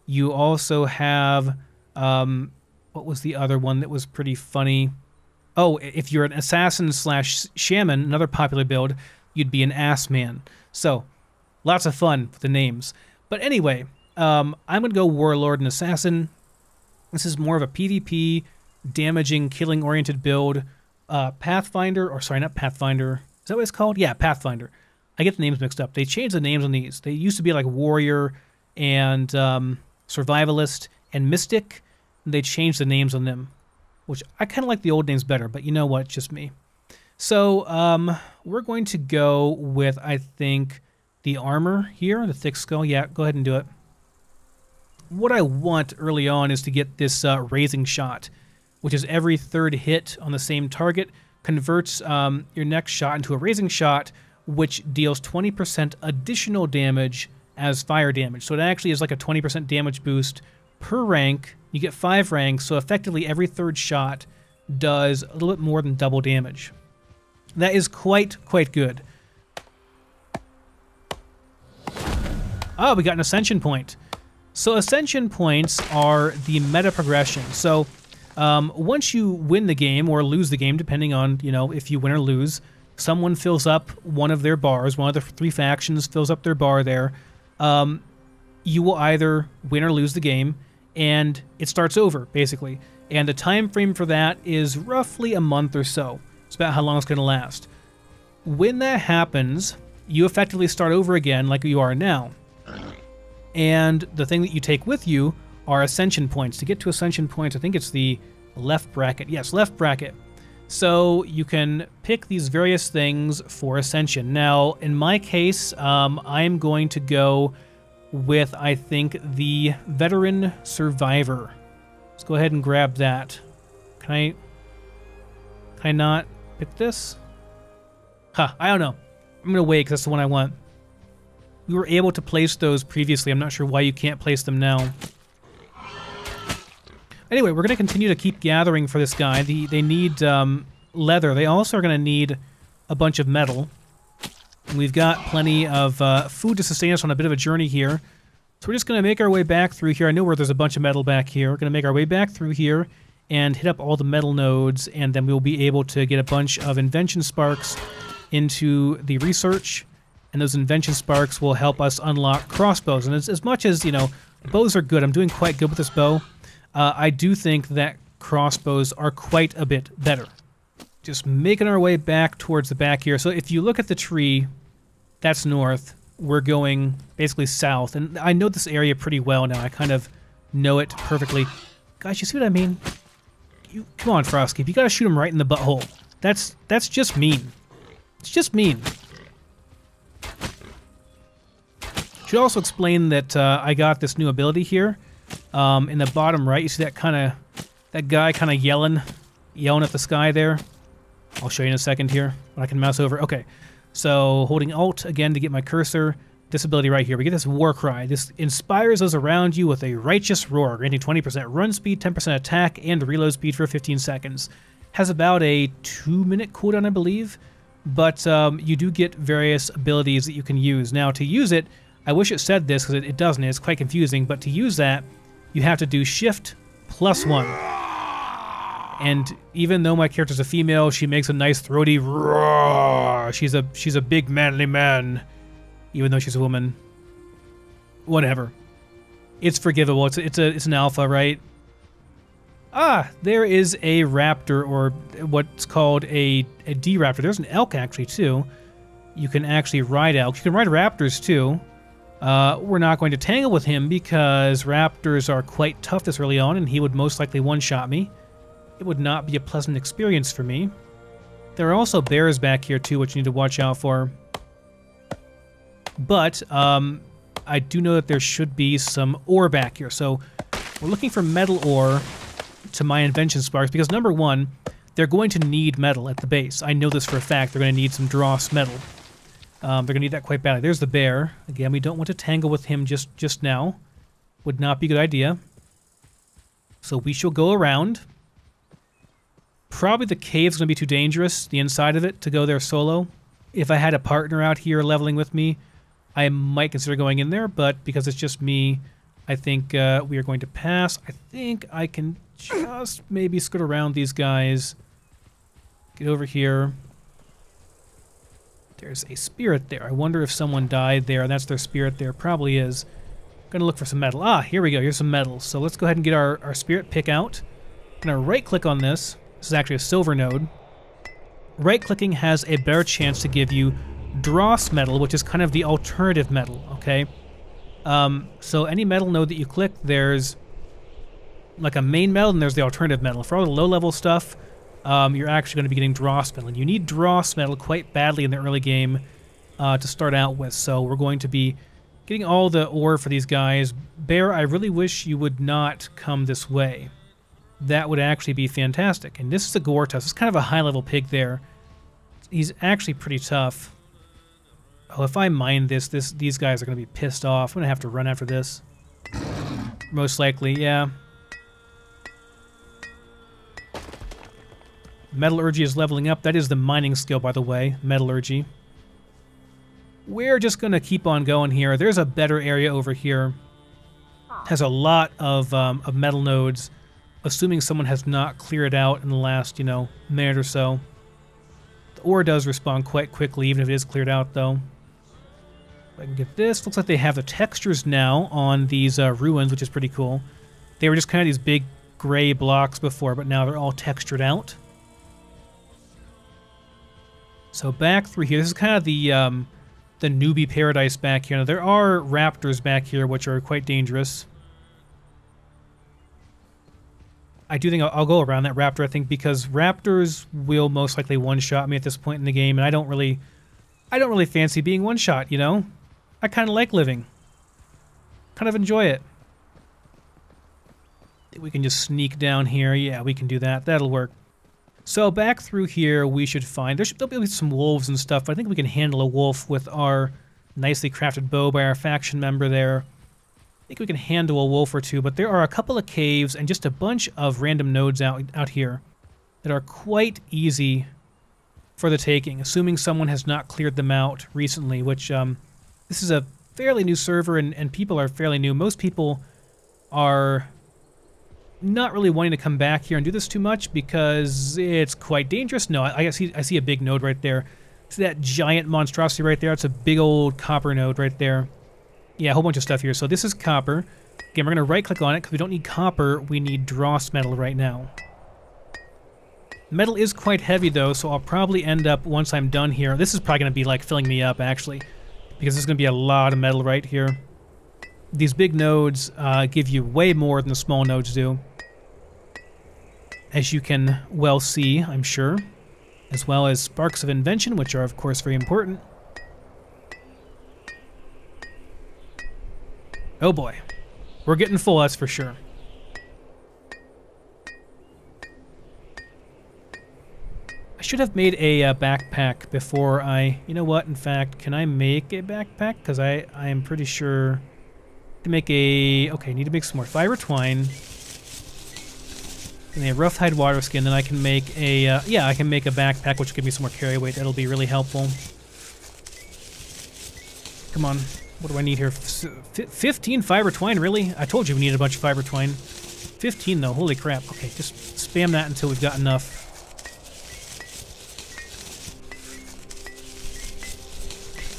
You also have, what was the other one that was pretty funny? Oh, if you're an assassin / shaman, another popular build, you'd be an ass man. So, lots of fun with the names. But anyway, I'm going to go Warlord and Assassin. This is more of a PvP, damaging, killing-oriented build. Pathfinder, or sorry, not Pathfinder. Is that what it's called? Yeah, Pathfinder. I get the names mixed up. They changed the names on these. They used to be like Warrior and Survivalist and Mystic. And they changed the names on them, which I kind of like the old names better, but you know what, it's just me. So we're going to go with, I think, the armor here, the thick skull. Yeah, go ahead and do it. What I want early on is to get this raising shot, which is every 3rd hit on the same target converts your next shot into a raising shot, which deals 20% additional damage as fire damage. So it actually is like a 20% damage boost per rank. You get 5 ranks, so effectively every 3rd shot does a little bit more than double damage. That is quite good. Oh, we got an ascension point. So ascension points are the meta progression. So once you win the game or lose the game, depending on, you know, if you win or lose, someone fills up one of their bars, one of the 3 factions fills up their bar there. You will either win or lose the game, and it starts over, basically. And the time frame for that is roughly a month or so. It's about how long it's going to last. When that happens, you effectively start over again like you are now. And the thing that you take with you are ascension points. To get to ascension points, I think it's the left bracket. Yes, left bracket. So you can pick these various things for ascension. Now, in my case, I'm going to go with, I think, the Veteran Survivor. Let's go ahead and grab that. Can I not pick this? Huh, I don't know. I'm going to wait because that's the one I want. We were able to place those previously. I'm not sure why you can't place them now. Anyway, we're going to continue to keep gathering for this guy. They need leather. They also are going to need a bunch of metal. We've got plenty of food to sustain us on a bit of a journey here. So we're just going to make our way back through here. I know where there's a bunch of metal back here. We're going to make our way back through here and hit up all the metal nodes, and then we'll be able to get a bunch of invention sparks into the research, and those invention sparks will help us unlock crossbows. And as much as, you know, Bows are good. I'm doing quite good with this bow. I do think that crossbows are quite a bit better. Just making our way back towards the back here. So if you look at the tree, that's north. We're going basically south. And I know this area pretty well now. I kind of know it perfectly. Guys, you see what I mean? Come on, Frostkeep. You gotta shoot him right in the butthole. That's just mean. It's just mean. Should also explain that I got this new ability here. In the bottom right, you see that guy kind of yelling at the sky there. I'll show you in a second here when I can mouse over. Okay, so holding Alt again to get my cursor. This ability right here, we get this war cry. This inspires those around you with a righteous roar, granting 20% run speed, 10% attack, and reload speed for 15 seconds. Has about a 2-minute cooldown, I believe, but you do get various abilities that you can use. Now, to use it, I wish it said this because it doesn't. It's quite confusing, but to use that, you have to do Shift +1. And even though my character's a female, she makes a nice throaty roar. She's a big manly man. Even though she's a woman. Whatever. It's forgivable. It's an alpha, right? Ah, there is a raptor, or what's called a D-raptor. There's an elk, actually, too. You can actually ride elk. You can ride raptors, too. We're not going to tangle with him because raptors are quite tough this early on, and he would most likely one-shot me. It would not be a pleasant experience for me. There are also bears back here, too, which you need to watch out for. But I do know that there should be some ore back here. So we're looking for metal ore to my invention sparks because, number one, they're going to need metal at the base. I know this for a fact. They're going to need some dross metal. They're going to need that quite badly. There's the bear. Again, we don't want to tangle with him just now. Would not be a good idea. So we shall go around. Probably the cave's going to be too dangerous, the inside of it, to go there solo. If I had a partner out here leveling with me, I might consider going in there, but because it's just me, I think we are going to pass. I think I can just maybe skirt around these guys. Get over here. There's a spirit there. I wonder if someone died there, and that's their spirit there. Probably is. Gonna look for some metal. Ah, here we go. Here's some metal. So let's go ahead and get our spirit pick out. Gonna right-click on this. This is actually a silver node. Right-clicking has a better chance to give you dross metal, which is kind of the alternative metal, okay? So any metal node that you click, there's like a main metal and there's the alternative metal. For all the low-level stuff, you're actually going to be getting dross metal. And you need dross metal quite badly in the early game to start out with. So we're going to be getting all the ore for these guys. Bear, I really wish you would not come this way. That would actually be fantastic. And this is a Gortus. It's kind of a high-level pig there. He's actually pretty tough. Oh, if I mine these guys are going to be pissed off. I'm going to have to run after this. Most likely, yeah. Metallurgy is leveling up. That is the mining skill, by the way. Metallurgy. We're just going to keep on going here. There's a better area over here. Has a lot of metal nodes. Assuming someone has not cleared out in the last, minute or so. The ore does respawn quite quickly, even if it is cleared out, though. If I can get this. Looks like they have the textures now on these ruins, which is pretty cool. They were just kind of these big gray blocks before, but now they're all textured out. So back through here, this is kind of the newbie paradise back here. Now, there are raptors back here, which are quite dangerous. I do think I'll go around that raptor, I think, because raptors will most likely one-shot me at this point in the game, and I don't really fancy being one-shot, I kind of like living. Kind of enjoy it. We can just sneak down here. Yeah, we can do that. That'll work. So back through here, we should find... There'll be some wolves and stuff, but I think we can handle a wolf with our nicely crafted bow by our faction member there. I think we can handle a wolf or two, but there are a couple of caves and just a bunch of random nodes out here that are quite easy for the taking, assuming someone has not cleared them out recently, which this is a fairly new server and people are fairly new. Most people are not really wanting to come back here and do this too much because it's quite dangerous. No, I see a big node right there. See that giant monstrosity right there? It's a big old copper node right there. Yeah, a whole bunch of stuff here. So this is copper. Again, we're going to right-click on it because we don't need copper. We need dross metal right now. Metal is quite heavy, though, so I'll probably end up, once I'm done here... This is probably going to be, like, filling me up, actually, because there's going to be a lot of metal right here. These big nodes give you way more than the small nodes do, as you can well see, I'm sure, as well as sparks of invention, which are, of course, very important. Oh boy. We're getting full, that's for sure. I should have made a backpack before I... You know what, in fact, can I make a backpack? Because I am pretty sure... To make a... Okay, need to make some more fiber twine. And a rough hide water skin, then I can make a... yeah, I can make a backpack, which will give me some more carry weight. That'll be really helpful. Come on. What do I need here? 15 fiber twine, really? I told you we needed a bunch of fiber twine. 15, though. Holy crap. Okay, just spam that until we've got enough.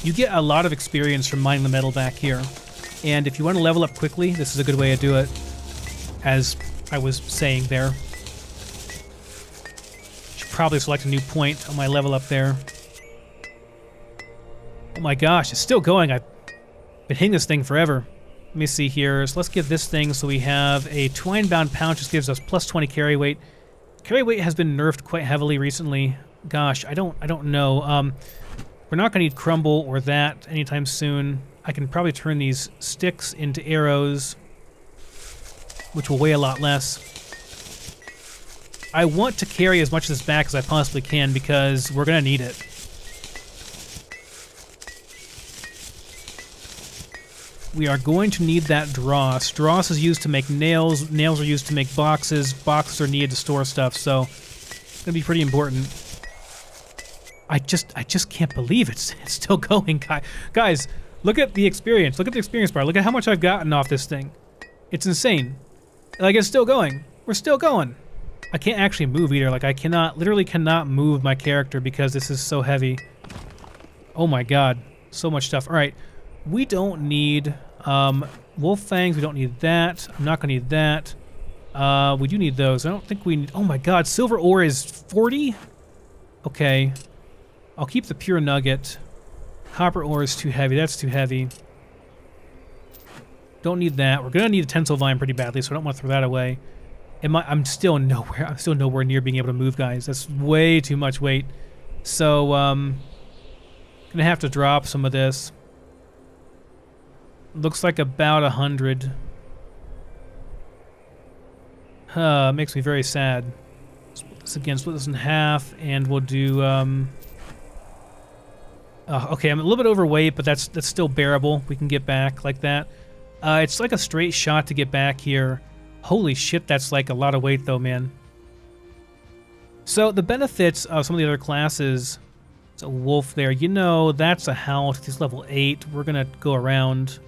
You get a lot of experience from mining the metal back here. And if you want to level up quickly, this is a good way to do it. As I was saying there. Should probably select a new point on my level up there. Oh my gosh, it's still going. I've been hitting this thing forever. Let me see here. So let's give this thing so we have a twine-bound pouch. This gives us plus 20 carry weight. Carry weight has been nerfed quite heavily recently. Gosh, I don't know. We're not going to need crumble or that anytime soon. I can probably turn these sticks into arrows, which will weigh a lot less. I want to carry as much of this back as I possibly can because we're going to need it. We are going to need that dross. Dross is used to make nails. Nails are used to make boxes. Boxes are needed to store stuff, so it's going to be pretty important. I just can't believe it's still going, guys. Look at the experience. Look at the experience bar. Look at how much I've gotten off this thing. It's insane. Like, it's still going. We're still going. I can't actually move either. Like, I literally cannot move my character because this is so heavy. Oh my god. So much stuff. All right. We don't need wolf fangs. We don't need that. I'm not going to need that. We do need those. I don't think we need... Oh my god. Silver ore is 40? Okay. I'll keep the pure nugget. Copper ore is too heavy. That's too heavy. Don't need that. We're gonna need a tensile vine pretty badly, so I don't want to throw that away. I'm still nowhere near being able to move, guys. That's way too much weight. So gonna have to drop some of this. Looks like about 100. Makes me very sad. Split this again. Split this in half, and we'll do. Okay, I'm a little bit overweight, but that's still bearable. We can get back like that. It's like a straight shot to get back here. Holy shit, that's like a lot of weight though, man. So the benefits of some of the other classes, it's a wolf there. You know, that's a hound. He's level 8. We're going to go around.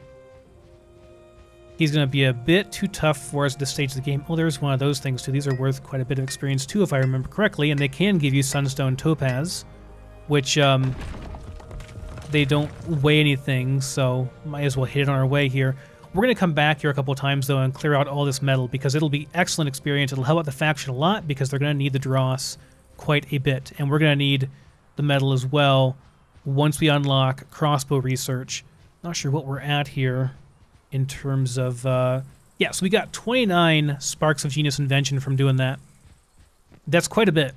He's going to be a bit too tough for us at this stage of the game. Oh, there's one of those things too. These are worth quite a bit of experience too, if I remember correctly. And they can give you sunstone topaz, which... they don't weigh anything, so might as well hit it on our way here. We're going to come back here a couple times, though, and clear out all this metal, because it'll be excellent experience. It'll help out the faction a lot, because they're going to need the dross quite a bit. And we're going to need the metal as well once we unlock crossbow research. Not sure what we're at here in terms of... yeah, so we got 29 sparks of genius invention from doing that. That's quite a bit.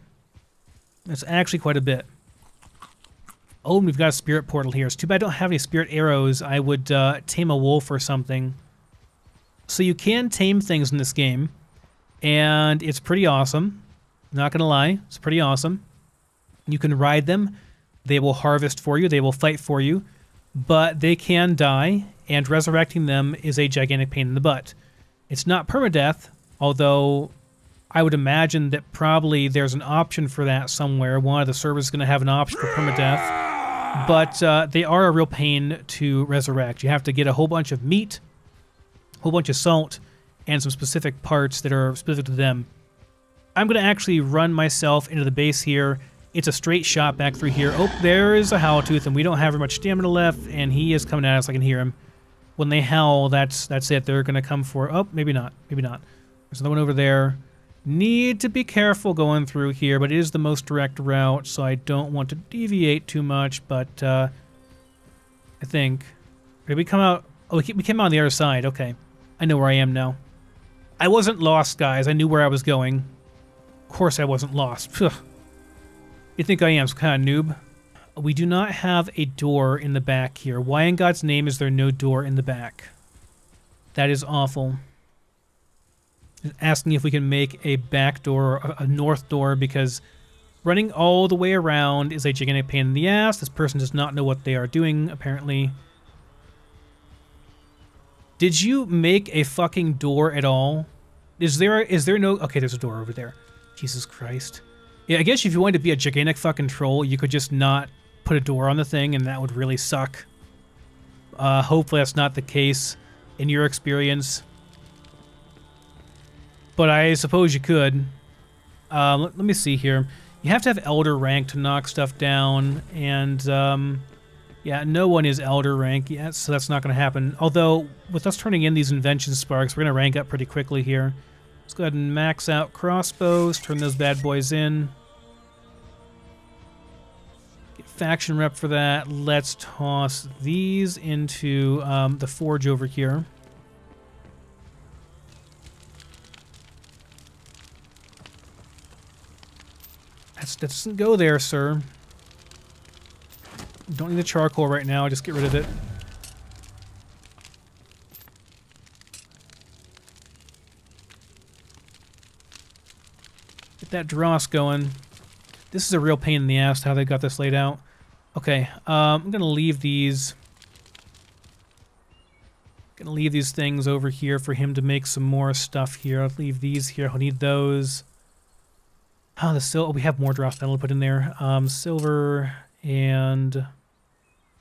That's actually quite a bit. Oh, and we've got a spirit portal here. It's too bad I don't have any spirit arrows. I would tame a wolf or something. So you can tame things in this game, and it's pretty awesome. Not gonna lie, it's pretty awesome. You can ride them. They will harvest for you. They will fight for you. But they can die, and resurrecting them is a gigantic pain in the butt. It's not permadeath, although I would imagine that probably there's an option for that somewhere. One of the servers is going to have an option for permadeath. But they are a real pain to resurrect. You have to get a whole bunch of meat, a whole bunch of salt, and some specific parts that are specific to them. I'm going to actually run myself into the base here. It's a straight shot back through here. Oh, there is a Howltooth, and we don't have very much stamina left, and he is coming at us. I can hear him. when they howl, that's it. They're going to come for... Oh, maybe not. Maybe not. There's another one over there. Need to be careful going through here, but it is the most direct route, so I don't want to deviate too much, but I think... Did we come out... Oh, we came out on the other side. Okay. I know where I am now. I wasn't lost, guys. I knew where I was going. Of course I wasn't lost. Phew. You think I am some kind of noob? We do not have a door in the back here. Why in God's name is there no door in the back? That is awful. Asking if we can make a back door, or a north door, because running all the way around is a gigantic pain in the ass. This person does not know what they are doing, apparently. Did you make a fucking door at all? Is there no... Okay, there's a door over there. Jesus Christ. Yeah, I guess if you wanted to be a gigantic fucking troll, you could just not put a door on the thing, and that would really suck. Hopefully that's not the case in your experience. But I suppose you could. Let me see here. You have to have Elder rank to knock stuff down, and yeah, no one is Elder rank yet, so that's not going to happen. Although, with us turning in these invention sparks, we're going to rank up pretty quickly here. Let's go ahead and max out crossbows, turn those bad boys in. Get faction rep for that. Let's toss these into the forge over here. That doesn't go there, sir. Don't need the charcoal right now, just get rid of it. Get that dross going. This is a real pain in the ass how they got this laid out. Okay, I'm gonna leave these. Gonna leave these things over here for him to make some more stuff here. I'll leave these here. I'll need those. Oh, the silver. We have more dross metal to put in there. Silver and.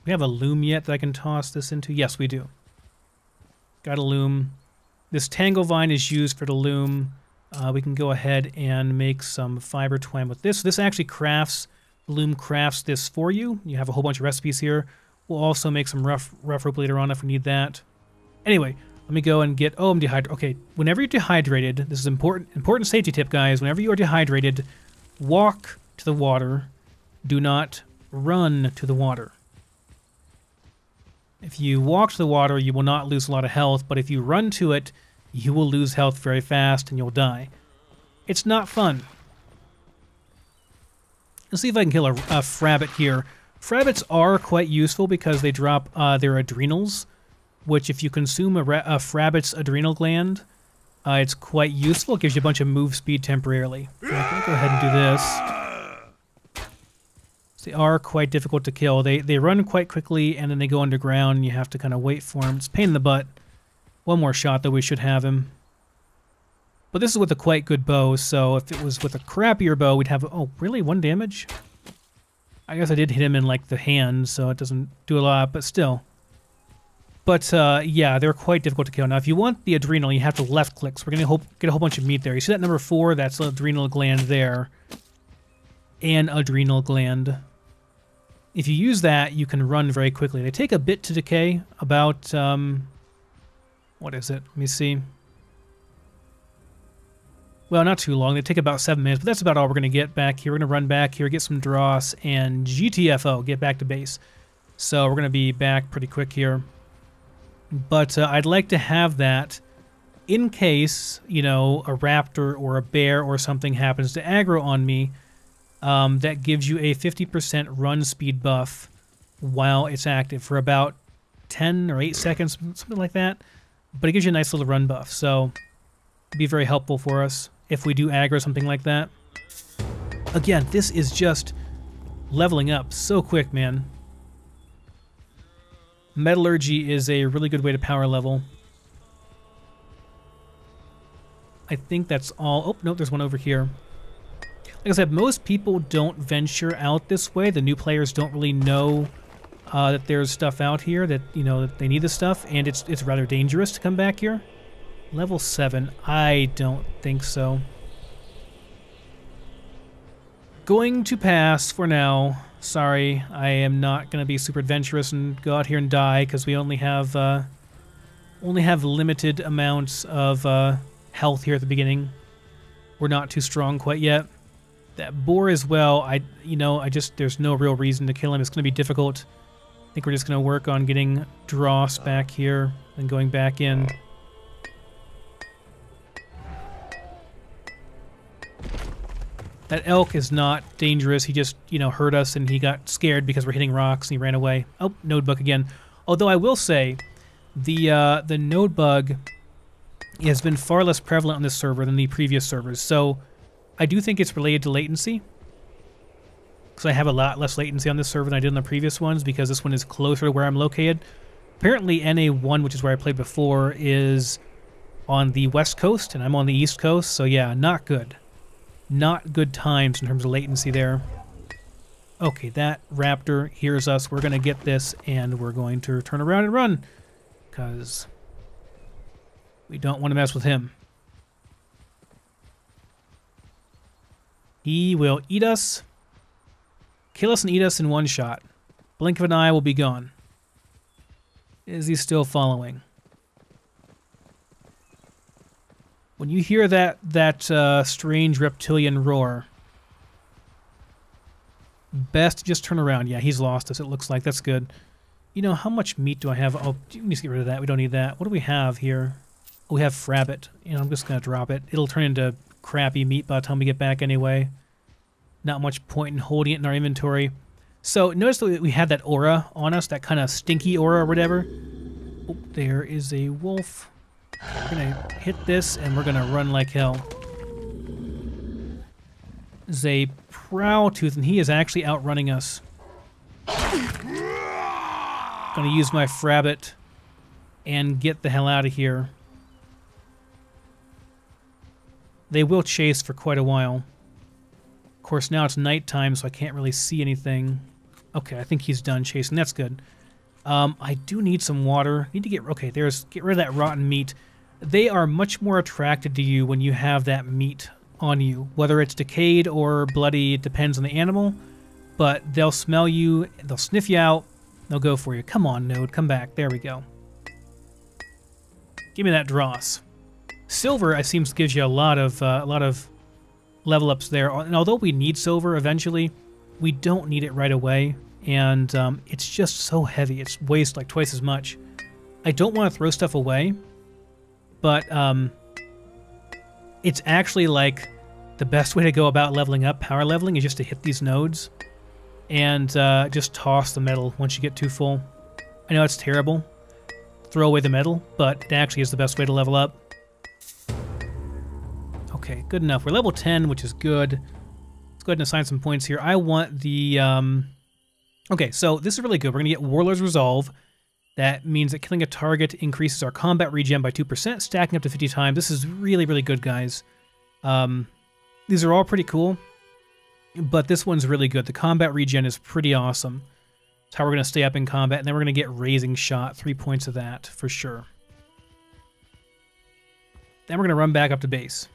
We have a loom yet that I can toss this into? Yes, we do. Got a loom. This tangle vine is used for the loom. We can go ahead and make some fiber twine with this. This actually crafts, the loom crafts this for you. You have a whole bunch of recipes here. We'll also make some rough rope later on if we need that. Anyway, let me go and get... Oh, I'm dehydrated. Okay, whenever you're dehydrated, this is important safety tip, guys. Whenever you are dehydrated, walk to the water. Do not run to the water. If you walk to the water, you will not lose a lot of health, but if you run to it, you will lose health very fast and you'll die. It's not fun. Let's see if I can kill a frabbit here. Frabbits are quite useful because they drop their adrenals, which if you consume a frabbit's adrenal gland, it's quite useful. It gives you a bunch of move speed temporarily. So I'm going to go ahead and do this. They are quite difficult to kill. They run quite quickly, and then they go underground, and you have to kind of wait for them. It's a pain in the butt. One more shot, though, we should have him. But this is with a quite good bow, so if it was with a crappier bow, we'd have... Oh, really? 1 damage? I guess I did hit him in, like, the hand, so it doesn't do a lot, but still. But, yeah, they're quite difficult to kill. Now, if you want the adrenal, you have to left-click, so we're going to get a whole bunch of meat there. You see that number 4? That's the adrenal gland there. And adrenal gland. If you use that, you can run very quickly. They take a bit to decay, about, what is it? Let me see. Well, not too long. They take about 7 minutes, but that's about all we're going to get back here. We're going to run back here, get some dross, and GTFO, get back to base. So we're going to be back pretty quick here. But I'd like to have that in case, you know, a raptor or a bear or something happens to aggro on me. That gives you a 50% run speed buff while it's active for about 10 or 8 seconds, something like that. But it gives you a nice little run buff, so it'd be very helpful for us if we do aggro something like that. Again, this is just leveling up so quick, man. Metallurgy is a really good way to power level. I think that's all. Oh, no, there's one over here. Like I said, most people don't venture out this way. The new players don't really know that there's stuff out here, that, you know, that they need this stuff, and it's rather dangerous to come back here. Level 7, I don't think so. Going to pass for now. Sorry, I am not going to be super adventurous and go out here and die, because we only have only have limited amounts of health here at the beginning. We're not too strong quite yet. That boar as well, there's no real reason to kill him. It's going to be difficult. I think we're just going to work on getting dross back here and going back in. That elk is not dangerous. He just, hurt us and he got scared because we're hitting rocks and he ran away. Oh, node bug again. Although I will say, the node bug has been far less prevalent on this server than the previous servers. So I do think it's related to latency. Because I have a lot less latency on this server than I did on the previous ones because this one is closer to where I'm located. Apparently NA1, which is where I played before, is on the west coast and I'm on the east coast. So yeah, not good. Not good times in terms of latency there. Okay, that raptor hears us. We're going to get this, and we're going to turn around and run. Because we don't want to mess with him. He will eat us. Kill us and eat us in one shot. Blink of an eye, will be gone. Is he still following? When you hear that strange reptilian roar, best just turn around. Yeah, he's lost us, it looks like. That's good. How much meat do I have? Oh, you need to get rid of that. We don't need that. What do we have here? Oh, we have frabbit. I'm just going to drop it. It'll turn into crappy meat by the time we get back anyway. Not much point in holding it in our inventory. So notice that we had that aura on us, that kind of stinky aura or whatever. Oh, there is a wolf. We're going to hit this, and we're going to run like hell. There's a prow-tooth, and he is actually outrunning us. Going to use my frabbit and get the hell out of here. They will chase for quite a while. Of course, now it's nighttime, so I can't really see anything. Okay, I think he's done chasing. That's good. I do need some water. Need to get rid of that rotten meat. They are much more attracted to you when you have that meat on you. Whether it's decayed or bloody, it depends on the animal. But they'll smell you, they'll sniff you out, they'll go for you. Come on, Node, come back. There we go. Give me that dross. Silver, it seems, gives you a lot of level ups there. And although we need silver eventually, we don't need it right away. And it's just so heavy. It weighs like twice as much. I don't want to throw stuff away, but it's actually like the best way to go about leveling up, power leveling, is just to hit these nodes and just toss the metal once you get too full. I know it's terrible. Throw away the metal, but it actually is the best way to level up. Okay, good enough. We're level 10, which is good. Let's go ahead and assign some points here. I want the... Okay, so this is really good. We're going to get Warlord's Resolve. That means that killing a target increases our combat regen by 2%, stacking up to 50 times. This is really, really good, guys. These are all pretty cool, but this one's really good. The combat regen is pretty awesome. It's how we're going to stay up in combat, and then we're going to get Raising Shot, 3 points of that, for sure. Then we're going to run back up to base.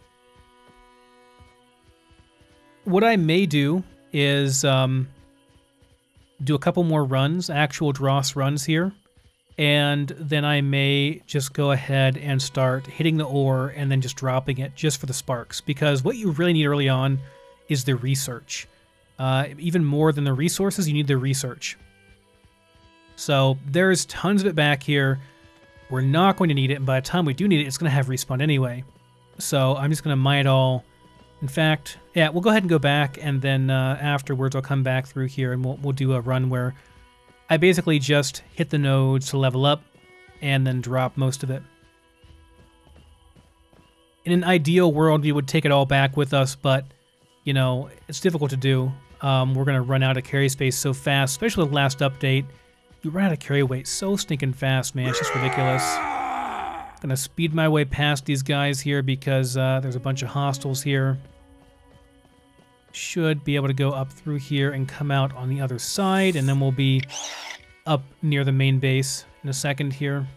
What I may do is... do a couple more runs, actual dross runs here, and then I may just go ahead and start hitting the ore and then just dropping it just for the sparks, because what you really need early on is the research. Even more than the resources, you need the research. So there's tons of it back here. We're not going to need it, and by the time we do need it, it's going to have respawn anyway. So I'm just going to mine it all. In fact, yeah, we'll go ahead and go back, and then afterwards I'll come back through here and we'll do a run where I basically just hit the nodes to level up and then drop most of it. In an ideal world, we would take it all back with us, but, it's difficult to do. We're going to run out of carry space so fast, especially with the last update. You run out of carry weight so stinking fast, man. It's just ridiculous. Going to speed my way past these guys here because there's a bunch of hostiles here. Should be able to go up through here and come out on the other side, and then we'll be up near the main base in a second here.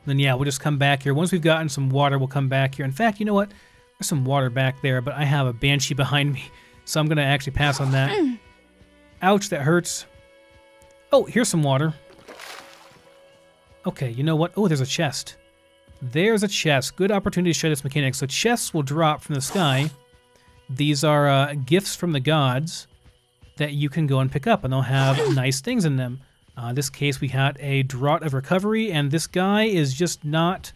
Then yeah, we'll just come back here. Once we've gotten some water, we'll come back here. In fact, you know what? There's some water back there, but I have a banshee behind me, so I'm going to actually pass on that. Ouch, that hurts. Oh, here's some water. Okay, you know what? Oh, there's a chest. There's a chest. Good opportunity to show this mechanic. So chests will drop from the sky. These are gifts from the gods that you can go and pick up, and they'll have nice things in them. In this case, we had a draught of recovery, and this guy is just not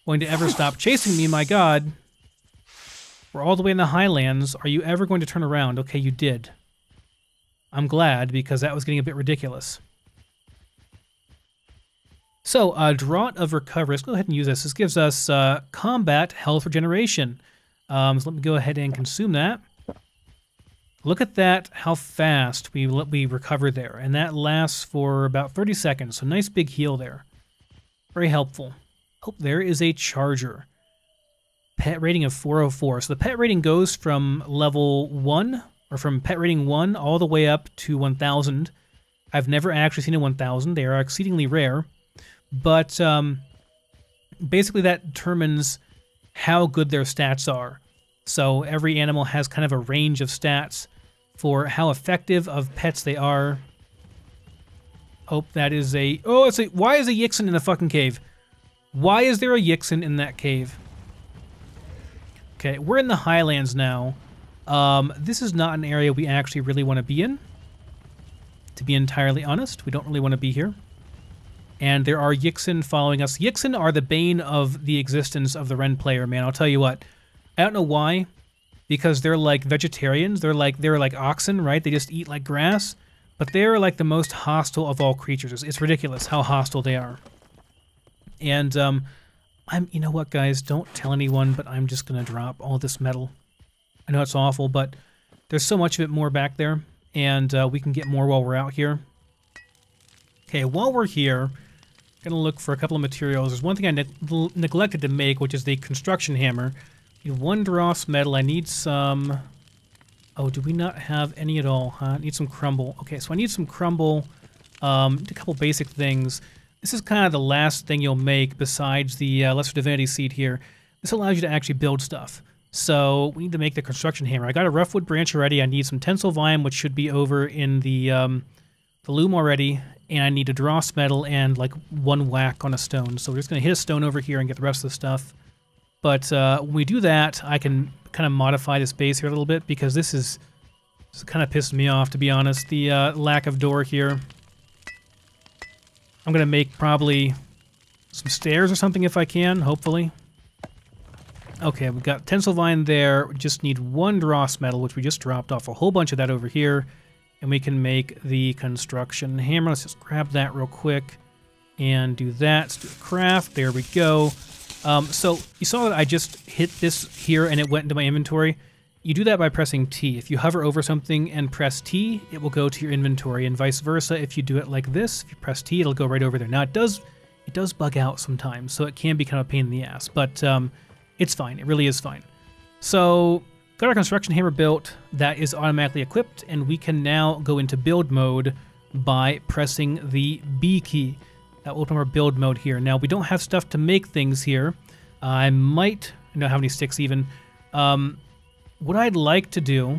going to ever stop chasing me, my god. We're all the way in the highlands. Are you ever going to turn around? Okay, you did. I'm glad, because that was getting a bit ridiculous. So, draught of recovery. Let's go ahead and use this. This gives us combat health regeneration. So let me go ahead and consume that. Look at that, how fast we recover there. And that lasts for about 30 seconds. So nice big heal there. Very helpful. Oh, there is a charger. Pet rating of 404. So the pet rating goes from level 1, or from pet rating 1 all the way up to 1,000. I've never actually seen a 1,000. They are exceedingly rare. But basically that determines how good their stats are. So every animal has kind of a range of stats for how effective of pets they are. Oh, that is a... Oh, it's a... Why is a Yixin in a fucking cave? Why is there a Yixin in that cave? Okay, we're in the highlands now. This is not an area we actually really want to be in. To be entirely honest, we don't really want to be here. And there are Yixin following us. Yixin are the bane of the existence of the Rend player, man. I'll tell you what. I don't know why. Because they're like vegetarians. They're like oxen, right? They just eat like grass. But they're like the most hostile of all creatures. It's ridiculous how hostile they are. And you know what, guys? Don't tell anyone, but I'm just going to drop all this metal. I know it's awful, but there's so much of it more back there. And we can get more while we're out here. Okay, while we're here, I'm going to look for a couple of materials. There's one thing I neglected to make, which is the construction hammer. I need 1 dross metal. I need some... Oh, do we not have any at all, huh? I need some crumble. Okay, so I need some crumble. A couple basic things. This is kind of the last thing you'll make besides the Lesser Divinity Seed here. This allows you to actually build stuff. So we need to make the construction hammer. I got a rough wood branch already. I need some tensile vine, which should be over in the loom already. And I need a dross metal and like 1 whack on a stone. So we're just going to hit a stone over here and get the rest of the stuff. But when we do that, I can kind of modify this base here a little bit because this kind of pissed me off, to be honest. The lack of door here. I'm going to make probably some stairs or something if I can, hopefully. Okay, we've got tensile vine there. We just need 1 dross metal, which we just dropped off a whole bunch of that over here. And we can make the construction hammer. Let's just grab that real quick and do that. Let's do a craft. There we go. So you saw that I just hit this here and it went into my inventory. You do that by pressing T. If you hover over something and press T, it will go to your inventory, and vice versa. If you do it like this, if you press T, it'll go right over there. Now it does bug out sometimes, so it can be kind of a pain in the ass, but it's fine. It really is fine. So got our construction hammer built. That is automatically equipped, and we can now go into build mode by pressing the B key. That will open our build mode here. Now, we don't have stuff to make things here. I don't have any sticks even. What I'd like to do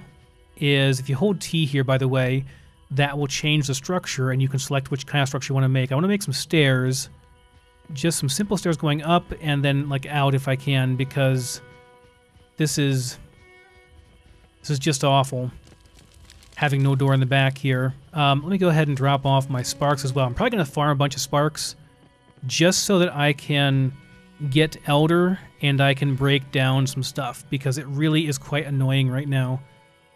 is, if you hold T here, by the way, that will change the structure, and you can select which kind of structure you want to make. I want to make some stairs, just some simple stairs going up and then like out if I can, because this is just awful, having no door in the back here. Let me go ahead and drop off my sparks as well. I'm probably going to farm a bunch of sparks just so that I can get Elder and I can break down some stuff, because it really is quite annoying right now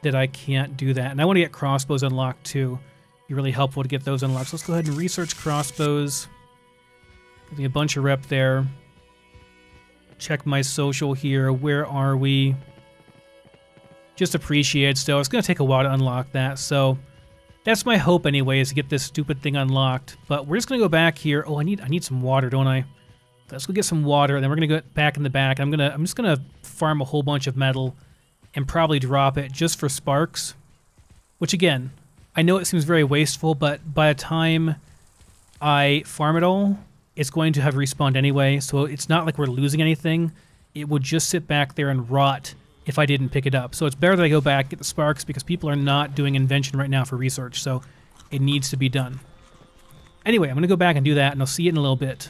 that I can't do that. And I want to get crossbows unlocked too. It'd be really helpful to get those unlocked. So let's go ahead and research crossbows. Getting a bunch of rep there. Check my social here. Where are we? Just appreciate still. It's going to take a while to unlock that, so that's my hope anyway, is to get this stupid thing unlocked. But we're just going to go back here. Oh, I need some water, don't I? Let's go get some water, and then we're going to go back in the back. I'm just going to farm a whole bunch of metal and probably drop it just for sparks. Which, again, I know it seems very wasteful, but by the time I farm it all, it's going to have respawned anyway, so it's not like we're losing anything. It would just sit back there and rot if I didn't pick it up. So it's better that I go back, get the sparks, because people are not doing invention right now for research, so it needs to be done. Anyway, I'm going to go back and do that, and I'll see you in a little bit.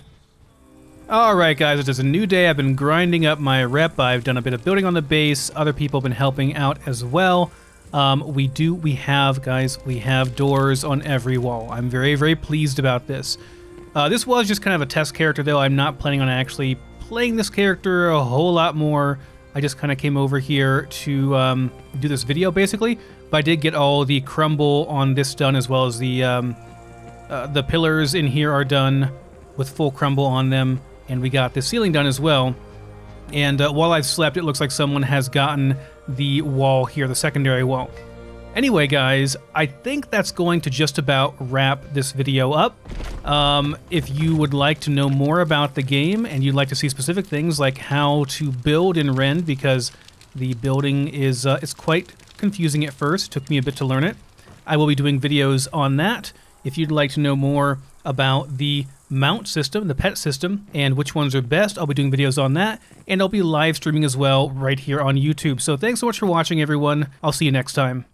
Alright guys, it is a new day. I've been grinding up my rep. I've done a bit of building on the base. Other people have been helping out as well. We have doors on every wall. I'm very, very pleased about this. This was just kind of a test character though. I'm not planning on actually playing this character a whole lot more. I just kind of came over here to do this video basically. But I did get all the crumble on this done, as well as the pillars in here are done with full crumble on them. And we got the ceiling done as well. And while I've slept, it looks like someone has gotten the wall here, the secondary wall. Anyway, guys, I think that's going to just about wrap this video up. If you would like to know more about the game and you'd like to see specific things like how to build in Rend, because the building is it's quite confusing at first. It took me a bit to learn it. I will be doing videos on that. If you'd like to know more about the mount system, the pet system, and which ones are best, I'll be doing videos on that, and I'll be live streaming as well right here on YouTube. So thanks so much for watching, everyone. I'll see you next time.